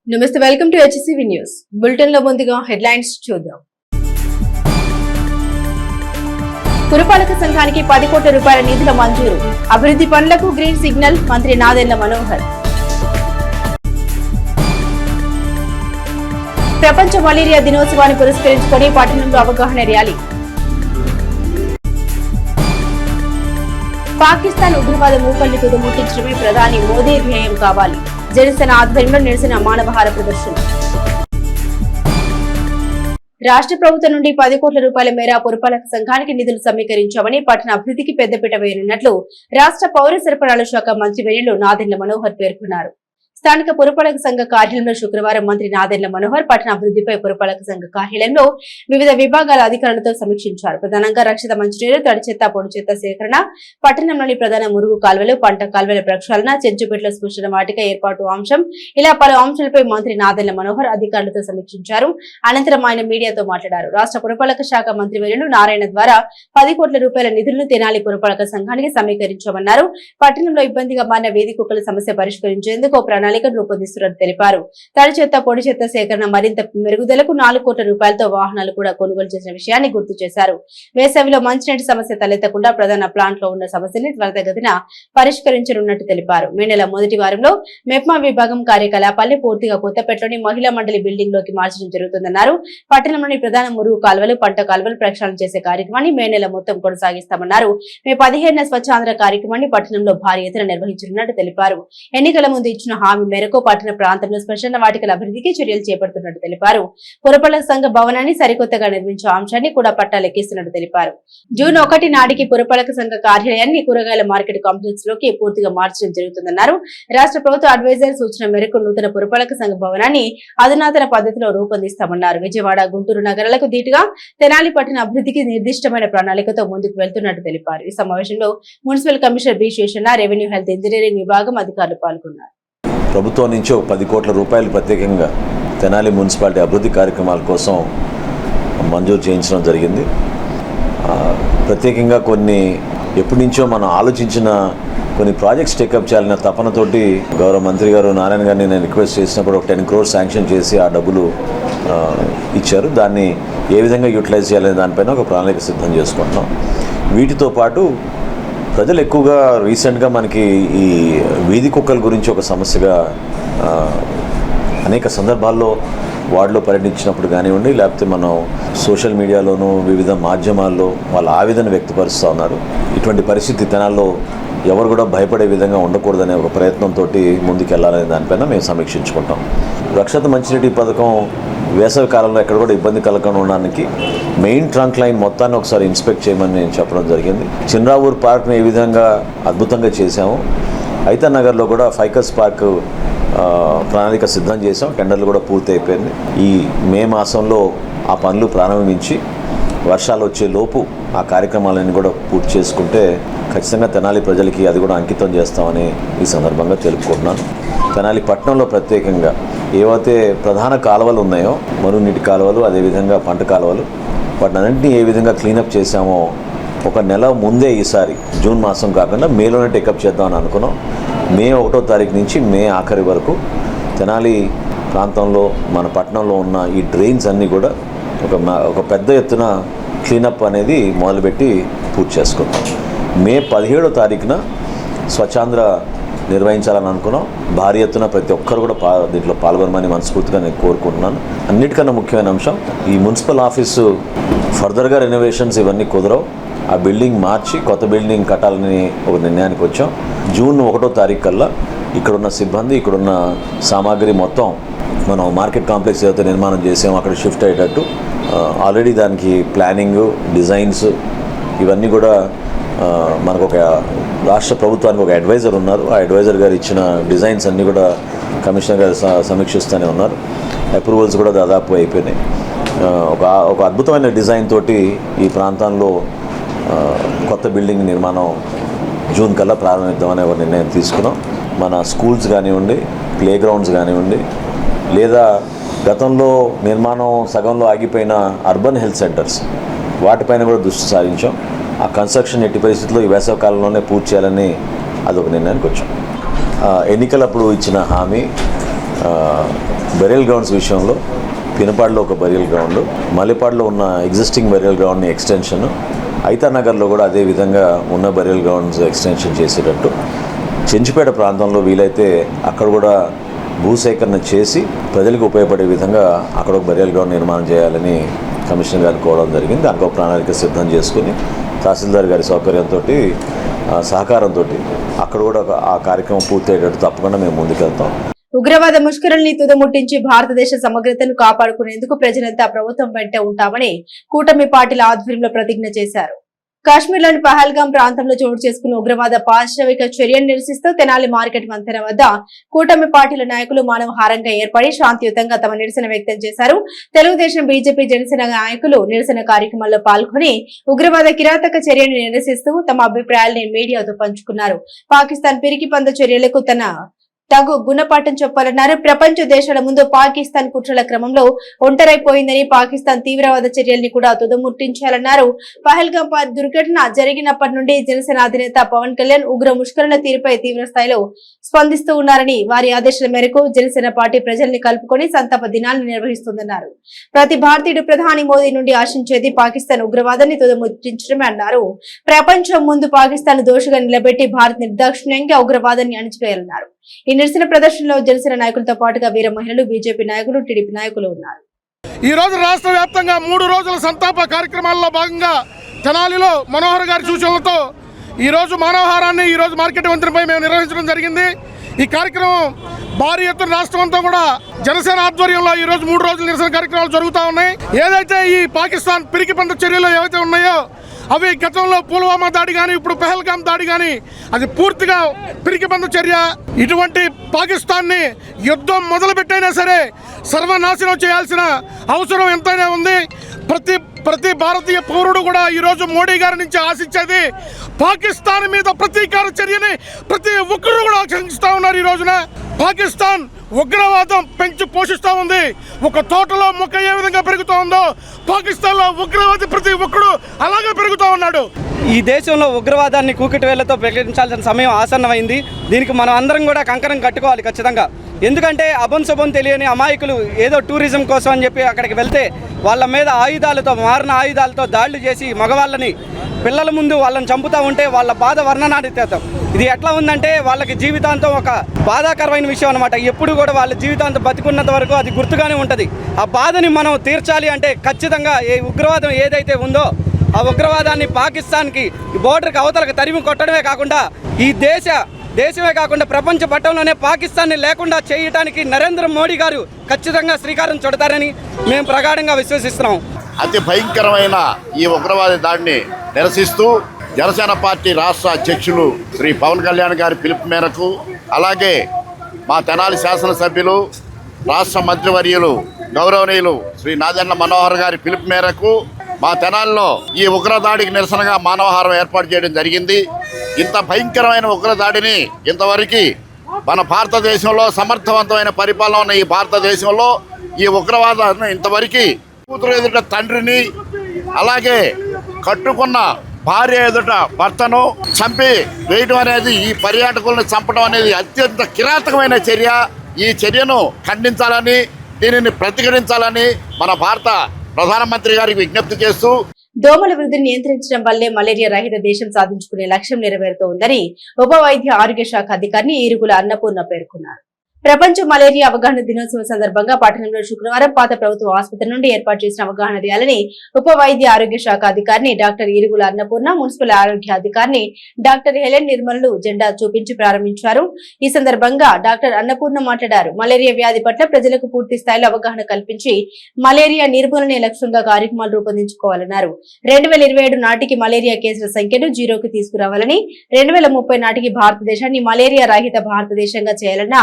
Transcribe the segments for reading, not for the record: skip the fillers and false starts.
నమస్తే, welcome to HCV news bulletin లో ముందుగా హెడ్లైన్స్ చూద్దాం. పురపాలక సంఘానికి 10 కోట్ల రూపాయల నిధుల మంజూరు. అభివృద్ధి పనులకు గ్రీన్ సిగ్నల్ మంత్రి నాదెండ్ల మనోహర్. ప్రపంచ మలేరియా దినోత్సవాన్ని పురస్కరించుకొని పట్టణంలో అవగాహన ర్యాలీ. పాకిస్తాన్ ఉగ్రవాద మూకల్ని తుదముట్టించడమే ప్రధాని మోదీ ధ్యేయం కావాలి. జనసేన ఆధ్వర్యంలో నిరసన మానవహార ప్రదర్శన. రాష్ట్ర ప్రభుత్వం నుండి 10 కోట్ల రూపాయల మేర పురపాలక సంఘానికి నిధులు సమీకరించామని పట్టణ అభివృద్ధికి పెద్దపీట వేయనున్నట్లు రాష్ట్ర పౌర సరఫరాల శాఖ మంత్రి వర్యులు నాదెండ్ల మనోహర్ పేర్కొన్నారు. స్థానిక పురపాలక సంఘ కార్యాలయంలో శుక్రవారం మంత్రి నాదెండ్ల మనోహర్ పట్టణ అభివృద్ధిపై పురపాలక సంఘ కార్యాలయంలో వివిధ విభాగాల అధికారులతో సమీక్షించారు. ప్రధానంగా రక్షిత మంచినీరు, తడి చెత్త, పొడి చెత్త సేకరణ, పట్టణంలోని ప్రధాన మురుగు కాల్వలు, పంట కాల్వల ప్రక్షాళన, చెంచుపెట్ల స్పృశన వాటిక ఏర్పాటు అంశం, ఇలా పలు అంశాలపై మంత్రి నాదెండ్ల మనోహర్ అధికారులతో సమీక్షించారు. అనంతరం ఆయన మీడియాతో మాట్లాడారు. రాష్ట్ర పురపాలక శాఖ మంత్రి వర్యులు నారాయణ ద్వారా 10 కోట్ల రూపాయల నిధులను తెనాలి పురపాలక సంఘానికి సమీకరించామన్నారు. పట్టణంలో ఇబ్బందిగా మారిన వీధి కుక్కల సమస్య పరిష్కరించేందుకు ప్రణాళికను రూపొందిస్తున్నట్టు తెలిపారు. తడి చెత్త, పొడి చెత్త సేకరణ మరింత మెరుగుదలకు 4 కోట్ల రూపాయలతో వాహనాలు కూడా కొనుగోలు చేసిన విషయాన్ని గుర్తు చేశారు. వేసవిలో మంచినీటి సమస్య తలెత్తకుండా ప్రధాన ప్లాంట్ లో ఉన్న సమస్యని త్వరితగతిన పరిష్కరించనున్నట్టు తెలిపారు. మే నెల మొదటి వారంలో మెప్మా విభాగం కార్యకలాపాల్ని పూర్తిగా కొత్తపేటలోని మహిళా మండలి బిల్డింగ్ లోకి మార్చడం జరుగుతుందన్నారు. పట్టణంలోని ప్రధాన మురుగు కాల్వలు, పంట కాల్వలు ప్రక్షాళన చేసే కార్యక్రమాన్ని మే నెల మొత్తం కొనసాగిస్తామన్నారు. మే 15న స్వచ్ఛాంధ్ర కార్యక్రమాన్ని పట్టణంలో భారీ ఎత్తున నిర్వహించనున్నట్టు తెలిపారు. ఎన్నికల ముందు ఇచ్చిన హామీ మేరకు పట్టణ ప్రాంతంలో శ్మశాన వాటికల అభివృద్ధికి చర్యలు చేపడుతున్నట్టు తెలిపారు. పురపాలక సంఘ భవనాన్ని సరికొత్తగా నిర్మించే అంశాన్ని కూడా పట్టాలెక్కిస్తున్నట్టు తెలిపారు. జూన్ 1 నాటికి పురపాలక సంఘ కార్యాలయాన్ని కూరగాయల మార్కెట్ కాంప్లెక్స్ లోకి పూర్తిగా మార్చడం జరుగుతుందన్నారు. రాష్ట్ర ప్రభుత్వ అడ్వైజర్ సూచన మేరకు నూతన పురపాలక సంఘ భవనాన్ని అధునాతన పద్ధతిలో రూపొందిస్తామన్నారు. విజయవాడ, గుంటూరు నగరాలకు ధీటుగా తెనాలి పట్టణ అభివృద్ధికి నిర్దిష్టమైన ప్రణాళికతో ముందుకు వెళ్తున్నట్టు తెలిపారు. ఈ సమావేశంలో municipal commissioner B Seshanna, revenue, health, engineering విభాగం అధికారులు పాల్గొన్నారు. ప్రభుత్వం నుంచి 10 కోట్ల రూపాయలు ప్రత్యేకంగా తెనాలి మున్సిపాలిటీ అభివృద్ధి కార్యక్రమాల కోసం మంజూరు చేయించడం జరిగింది. ప్రత్యేకంగా కొన్ని ఎప్పటి నుంచో మనం ఆలోచించిన కొన్ని ప్రాజెక్ట్స్ టేకప్ చేయాలన్న తపనతోటి గౌరవ మంత్రి గారు నారాయణ గారిని నేను రిక్వెస్ట్ చేసినప్పుడు 10 crores శాంక్షన్ చేసి ఆ డబ్బులు ఇచ్చారు. దాన్ని ఏ విధంగా యూటిలైజ్ చేయాలనే దానిపైన ఒక ప్రణాళిక సిద్ధం చేసుకుంటున్నాం. వీటితో పాటు ప్రజలు ఎక్కువగా రీసెంట్గా మనకి ఈ వీధి కుక్కల గురించి ఒక సమస్యగా అనేక సందర్భాల్లో వార్డులో పర్యటించినప్పుడు కానివ్వండి, లేకపోతే మనం సోషల్ మీడియాలోనూ వివిధ మాధ్యమాల్లో వాళ్ళ ఆవేదన వ్యక్తపరుస్తూ ఉన్నారు. ఇటువంటి పరిస్థితి తెనాల్లో ఎవరు కూడా భయపడే విధంగా ఉండకూడదనే ఒక ప్రయత్నంతో ముందుకు వెళ్ళాలనే దానిపైన మేము సమీక్షించుకుంటాం. రక్షిత మంచినీటి పథకం వేసవి కాలంలో ఎక్కడ కూడా ఇబ్బంది కలగకుండా ఉండడానికి మెయిన్ ట్రంక్ లైన్ మొత్తాన్ని ఒకసారి ఇన్స్పెక్ట్ చేయమని నేను చెప్పడం జరిగింది. చిన్రావూర్ పార్క్ని ఏ విధంగా అద్భుతంగా చేశాము, ఐతా నగర్లో కూడా ఫైకస్ పార్క్ ప్రణాళిక సిద్ధం చేసాం. టెండర్లు కూడా పూర్తి అయిపోయింది. ఈ మే మాసంలో ఆ పనులు ప్రారంభించి వర్షాలు వచ్చే లోపు ఆ కార్యక్రమాలన్నీ కూడా పూర్తి చేసుకుంటే ఖచ్చితంగా తెనాలి ప్రజలకి అది కూడా అంకితం చేస్తామని ఈ సందర్భంగా తెలుపుకుంటున్నాను. తెనాలి పట్టణంలో ప్రత్యేకంగా ఏవైతే ప్రధాన కాలువలు ఉన్నాయో, మరుగునీటి కాలువలు, అదేవిధంగా పంట కాలువలు, వాటినన్నింటినీ ఏ విధంగా క్లీనప్ చేశామో ఒక నెల ముందే ఈసారి జూన్ మాసం కాకుండా మేలోనే టేకప్ చేద్దామని అనుకున్నాం. మే 1వ తారీఖు నుంచి మే ఆఖరి వరకు తెనాలి ప్రాంతంలో మన పట్టణంలో ఉన్న ఈ డ్రైన్స్ అన్నీ కూడా ఒక పెద్ద ఎత్తున క్లీనప్ అనేది మొదలుపెట్టి పూర్తి చేసుకుంటాం. మే 17వ తారీఖున స్వచ్ఛాంధ్ర నిర్వహించాలని అనుకున్నాం. భారీ ఎత్తున ప్రతి ఒక్కరు కూడా దీంట్లో పాల్గొనమని మనస్ఫూర్తిగా నేను కోరుకుంటున్నాను. అన్నిటికన్నా ముఖ్యమైన అంశం, ఈ మున్సిపల్ ఆఫీసు ఫర్దర్గా రెనోవేషన్స్ ఇవన్నీ కుదరవు. ఆ బిల్డింగ్ మార్చి కొత్త బిల్డింగ్ కట్టాలని ఒక నిర్ణయానికి వచ్చాం. జూన్ 1వ తారీఖు కల్లా ఇక్కడున్న సిబ్బంది, ఇక్కడున్న సామాగ్రి మొత్తం మనం మార్కెట్ కాంప్లెక్స్ ఏదైతే నిర్మాణం చేసామో అక్కడ షిఫ్ట్ అయ్యేటట్టు ఆల్రెడీ దానికి ప్లానింగ్, డిజైన్స్ ఇవన్నీ కూడా మనకు ఒక రాష్ట్ర ప్రభుత్వానికి ఒక అడ్వైజర్ ఉన్నారు. ఆ అడ్వైజర్ గారు ఇచ్చిన డిజైన్స్ అన్నీ కూడా కమిషనర్ గారు సమీక్షిస్తూనే ఉన్నారు. అప్రూవల్స్ కూడా దాదాపు అయిపోయినాయి. ఒక అద్భుతమైన డిజైన్ తోటి ఈ ప్రాంతంలో కొత్త బిల్డింగ్ నిర్మాణం జూన్ కల్లా ప్రారంభిద్దామనే ఒక నిర్ణయం తీసుకున్నాం. మన స్కూల్స్ కానివ్వండి, ప్లే గ్రౌండ్స్ కానివ్వండి, లేదా గతంలో నిర్మాణం సగంలో ఆగిపోయిన అర్బన్ హెల్త్ సెంటర్స్ వాటిపైన కూడా దృష్టి సారించాం. ఆ కన్స్ట్రక్షన్ ఎట్టి పరిస్థితుల్లో ఈ వేసవి కాలంలోనే పూర్తి చేయాలని అదొక నిర్ణయానికి వచ్చాం. ఎన్నికలప్పుడు ఇచ్చిన హామీ బరియల్ గ్రౌండ్స్ విషయంలో పినపాడులో ఒక బరియల్ గ్రౌండ్, మల్లెపాడులో ఉన్న ఎగ్జిస్టింగ్ బరియల్ గ్రౌండ్ని ఎక్స్టెన్షన్, ఐతానగర్లో కూడా అదే విధంగా ఉన్న బరియల్ గ్రౌండ్స్ ఎక్స్టెన్షన్ చేసేటట్టు, చెంచుపేట ప్రాంతంలో వీలైతే అక్కడ కూడా భూసేకరణ చేసి ప్రజలకు ఉపయోగపడే విధంగా అక్కడ ఒక బరియల్ గ్రౌండ్ నిర్మాణం చేయాలని కమిషనర్ గారిని కోరడం జరిగింది. దానికి ఒక ప్రణాళిక సిద్ధం చేసుకుని తహసీల్దార్ గారి సౌకర్యంతో సహకారంతో అక్కడ కూడా ఆ కార్యక్రమం పూర్తయ్యేటట్టు తప్పకుండా మేము ముందుకెళ్తాం. ఉగ్రవాద ముష్కరుల్ని తుదముట్టించి భారతదేశ సమగ్రతను కాపాడుకునేందుకు ప్రజలంతా ప్రభుత్వం వెంట ఉంటామని కూటమి పార్టీల ఆధ్వర్యంలో ప్రతిజ్ఞ చేశారు. కాశ్మీర్లోని పహల్గాం ప్రాంతంలో చోటు చేసుకున్న ఉగ్రవాద పాశవిక చర్యను నిరసిస్తూ తెనాలి మార్కెట్ వంతెన వద్ద కూటమి పార్టీల నాయకులు మానవహారంగా ఏర్పడి శాంతియుతంగా తమ నిరసన వ్యక్తం చేశారు. తెలుగుదేశం, బీజేపీ, జనసేన నాయకులు నిరసన కార్యక్రమాల్లో పాల్గొని ఉగ్రవాద కిరాతక చర్యను నిరసిస్తూ తమ అభిప్రాయాలను మీడియాతో పంచుకున్నారు. పాకిస్తాన్ పిరికి పంద చర్యలకు తన తగు గుణపాఠం చెప్పాలన్నారు. ప్రపంచ దేశాల ముందు పాకిస్తాన్ కుట్రల క్రమంలో ఒంటరైపోయిందని, పాకిస్తాన్ తీవ్రవాద చర్యల్ని కూడా తుదముట్టించాలన్నారు. పహల్గాం దుర్ఘటన జరిగినప్పటి నుండి జనసేన అధినేత పవన్ కళ్యాణ్ ఉగ్ర ముష్కరుల తీరుపై తీవ్ర స్థాయిలో స్పందిస్తూ ఉన్నారని, వారి ఆదేశాల మేరకు జనసేన పార్టీ ప్రజల్ని కలుపుకొని సంతాప దినాలను నిర్వహిస్తుందన్నారు. ప్రతి భారతీయుడు ప్రధాని మోదీ నుండి ఆశించేది పాకిస్తాన్ ఉగ్రవాదాన్ని తుదముట్టించడమే అన్నారు. ప్రపంచం ముందు పాకిస్తాన్ దోషిగా నిలబెట్టి భారత్ నిర్దాక్షిణ్యంగా ఉగ్రవాదాన్ని అణిచివేయాలన్నారు. ఈ నిరసన ప్రదర్శనలో జనసేన నాయకులతో పాటుగా వీర మహిళలు, బీజేపీ నాయకులు, టీడీపీ నాయకులు ఉన్నారు. ఈ రోజు రాష్ట్ర వ్యాప్తంగా 3 రోజుల సంతాప కార్యక్రమాల్లో భాగంగా తెనాలిలో మనోహర్ గారి సూచనలతో ఈ రోజు మానవహారాన్ని ఈ రోజు మార్కెట్ వంతెనపై మేము నిర్వహించడం జరిగింది. ఈ కార్యక్రమం భారీ ఎత్తున రాష్ట్రం అంతా కూడా జనసేన ఆధ్వర్యంలో ఈ రోజు 3 రోజుల నిరసన కార్యక్రమాలు జరుగుతూ ఉన్నాయి. ఏదైతే ఈ పాకిస్తాన్ పిరికి పంద చర్యలు ఏవైతే ఉన్నాయో అవి గతంలో పుల్వామా దాడి కానీ ఇప్పుడు పెహల్గాం దాడి కానీ అది పూర్తిగా పిరికి పంద చర్య. ఇటువంటి పాకిస్తాన్ని యుద్ధం మొదలుపెట్టైనా సరే సర్వనాశనం చేయాల్సిన అవసరం ఎంతైనా ఉంది. ప్రతి భారతీయ పౌరుడు కూడా ఈరోజు మోడీ గారి నుంచి ఆశించేది పాకిస్తాన్ మీద ప్రతీకార చర్యని ప్రతి ఒక్కరు కూడా ఆశిస్తూ ఉన్నారు. ఈ రోజున పాకిస్తాన్ ఉగ్రవాదం పెంచి పోషిస్తూ ఉంది. ఒక తోటలో మొక్క ఏ విధంగా పెరుగుతూ ఉందో పాకిస్తాన్ లో ఉగ్రవాది ప్రతి ఒక్కడు అలాగే పెరుగుతూ ఉన్నాడు. ఈ దేశంలో ఉగ్రవాదాన్ని కూకిటి వేళ్లతో ప్రకటించాల్సిన సమయం ఆసన్నమైంది. దీనికి మనం అందరం కూడా కంకణం కట్టుకోవాలి ఖచ్చితంగా. ఎందుకంటే అభంశుభం తెలియని అమాయకులు ఏదో టూరిజం కోసం అని చెప్పి అక్కడికి వెళ్తే వాళ్ళ మీద ఆయుధాలతో, మారిన ఆయుధాలతో దాడులు చేసి మగవాళ్ళని, పిల్లల ముందు వాళ్ళని చంపుతూ ఉంటే వాళ్ళ బాధ వర్ణనాతీతం. ఇది ఎట్లా ఉందంటే వాళ్ళకి జీవితాంతం ఒక బాధాకరమైన విషయం అనమాట. ఎప్పుడు కూడా వాళ్ళ జీవితాంతం బతికున్నంత వరకు అది గుర్తుగానే ఉంటుంది. ఆ బాధని మనం తీర్చాలి అంటే ఖచ్చితంగా ఈ ఉగ్రవాదం ఏదైతే ఉందో ఆ ఉగ్రవాదాన్ని పాకిస్తాన్కి బోర్డర్కి అవతలకు తరిమి కొట్టడమే కాకుండా ఈ దేశమే కాకుండా ప్రపంచ పట్టణంలోనే పాకిస్తాన్ని లేకుండా చేయడానికి నరేంద్ర మోడీ గారు ఖచ్చితంగా శ్రీకారం చుడతారని మేము ప్రగాఢంగా విశ్వసిస్తున్నాం. అతి భయంకరమైన ఈ ఉగ్రవాద దాడిని నిరసిస్తూ జనసేన పార్టీ రాష్ట్ర అధ్యక్షులు శ్రీ పవన్ కళ్యాణ్ గారి పిలుపు మేరకు, అలాగే మా తెనాలి శాసనసభ్యులు, రాష్ట్ర మంత్రివర్యులు గౌరవనీయులు శ్రీ నాదెండ్ల మనోహర్ గారి పిలుపు మేరకు మా తెనాలిలో ఈ ఉగ్రదాడికి నిరసనగా మానవహారం ఏర్పాటు చేయడం జరిగింది. ఇంత భయంకరమైన ఉగ్రదాడిని ఇంతవరకు మన భారతదేశంలో సమర్థవంతమైన పరిపాలన ఉన్న ఈ భారతదేశంలో ఈ ఉగ్రవాదాన్ని ఇంతవరకు కూతురు ఎదుట తండ్రిని, అలాగే కట్టుకున్న భార్య ఎదుట భర్తను చంపి వేయడం అనేది, ఈ పర్యాటకులను చంపడం అనేది అత్యంత కిరాతకమైన చర్య. ఈ చర్యను ఖండించాలని, దీనిని ప్రతిఘటించాలని మన భారత ప్రధానమంత్రి గారికి విజ్ఞప్తి చేస్తూ దోమల వృద్ధిని నియంత్రించడం వల్లే మలేరియా రహిత దేశం సాధించుకునే లక్ష్యం నెరవేరుతోందని ఉప వైద్య ఆరోగ్య శాఖ అధికారిని ఈరుగుల అన్నపూర్ణ పేర్కొన్నారు. ప్రపంచ మలేరియా అవగాహన దినోత్సవం సందర్భంగా పట్టణంలో శుక్రవారం పాత ప్రభుత్వ ఆసుపత్రి నుండి ఏర్పాటు చేసిన అవగాహన ర్యాలీని ఉప వైద్య ఆరోగ్య శాఖ అధికారిని డాక్టర్ ఈరుగుల అన్నపూర్ణ, మున్సిపల్ ఆరోగ్య అధికారిని డాక్టర్ హెలెన్ నిర్మలు జెండా చూపించి ప్రారంభించారు. ఈ సందర్భంగా డాక్టర్ అన్నపూర్ణ మాట్లాడారు. మలేరియా వ్యాధి పట్ల ప్రజలకు పూర్తి స్థాయిలో అవగాహన కల్పించి మలేరియా నిర్మూలనే లక్ష్యంగా కార్యక్రమాలు రూపొందించుకోవాలన్నారు. 2027 నాటికి మలేరియా కేసుల సంఖ్యను 0కి తీసుకురావాలని, 2030 నాటికి భారతదేశాన్ని మలేరియా రహిత భారతదేశంగా చేయాలన్న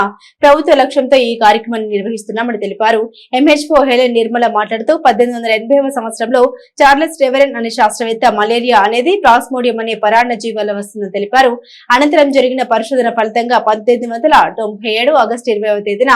ప్రభుత్వ లక్ష్యంతో ఈ కార్యక్రమాన్ని నిర్వహిస్తున్నామని తెలిపారు. ఎంహెచ్ఓ హెలెన్ నిర్మల మాట్లాడుతూ 1880వ సంవత్సరంలో చార్లెస్ డెవెరన్ అనే శాస్త్రవేత్త మలేరియా అనేది ప్లాస్మోడియం అనే పరాన్న జీవాల వస్తుందని తెలిపారు. అనంతరం జరిగిన పరిశోధన ఫలితంగా 1897 ఆగస్టు 20వ తేదీన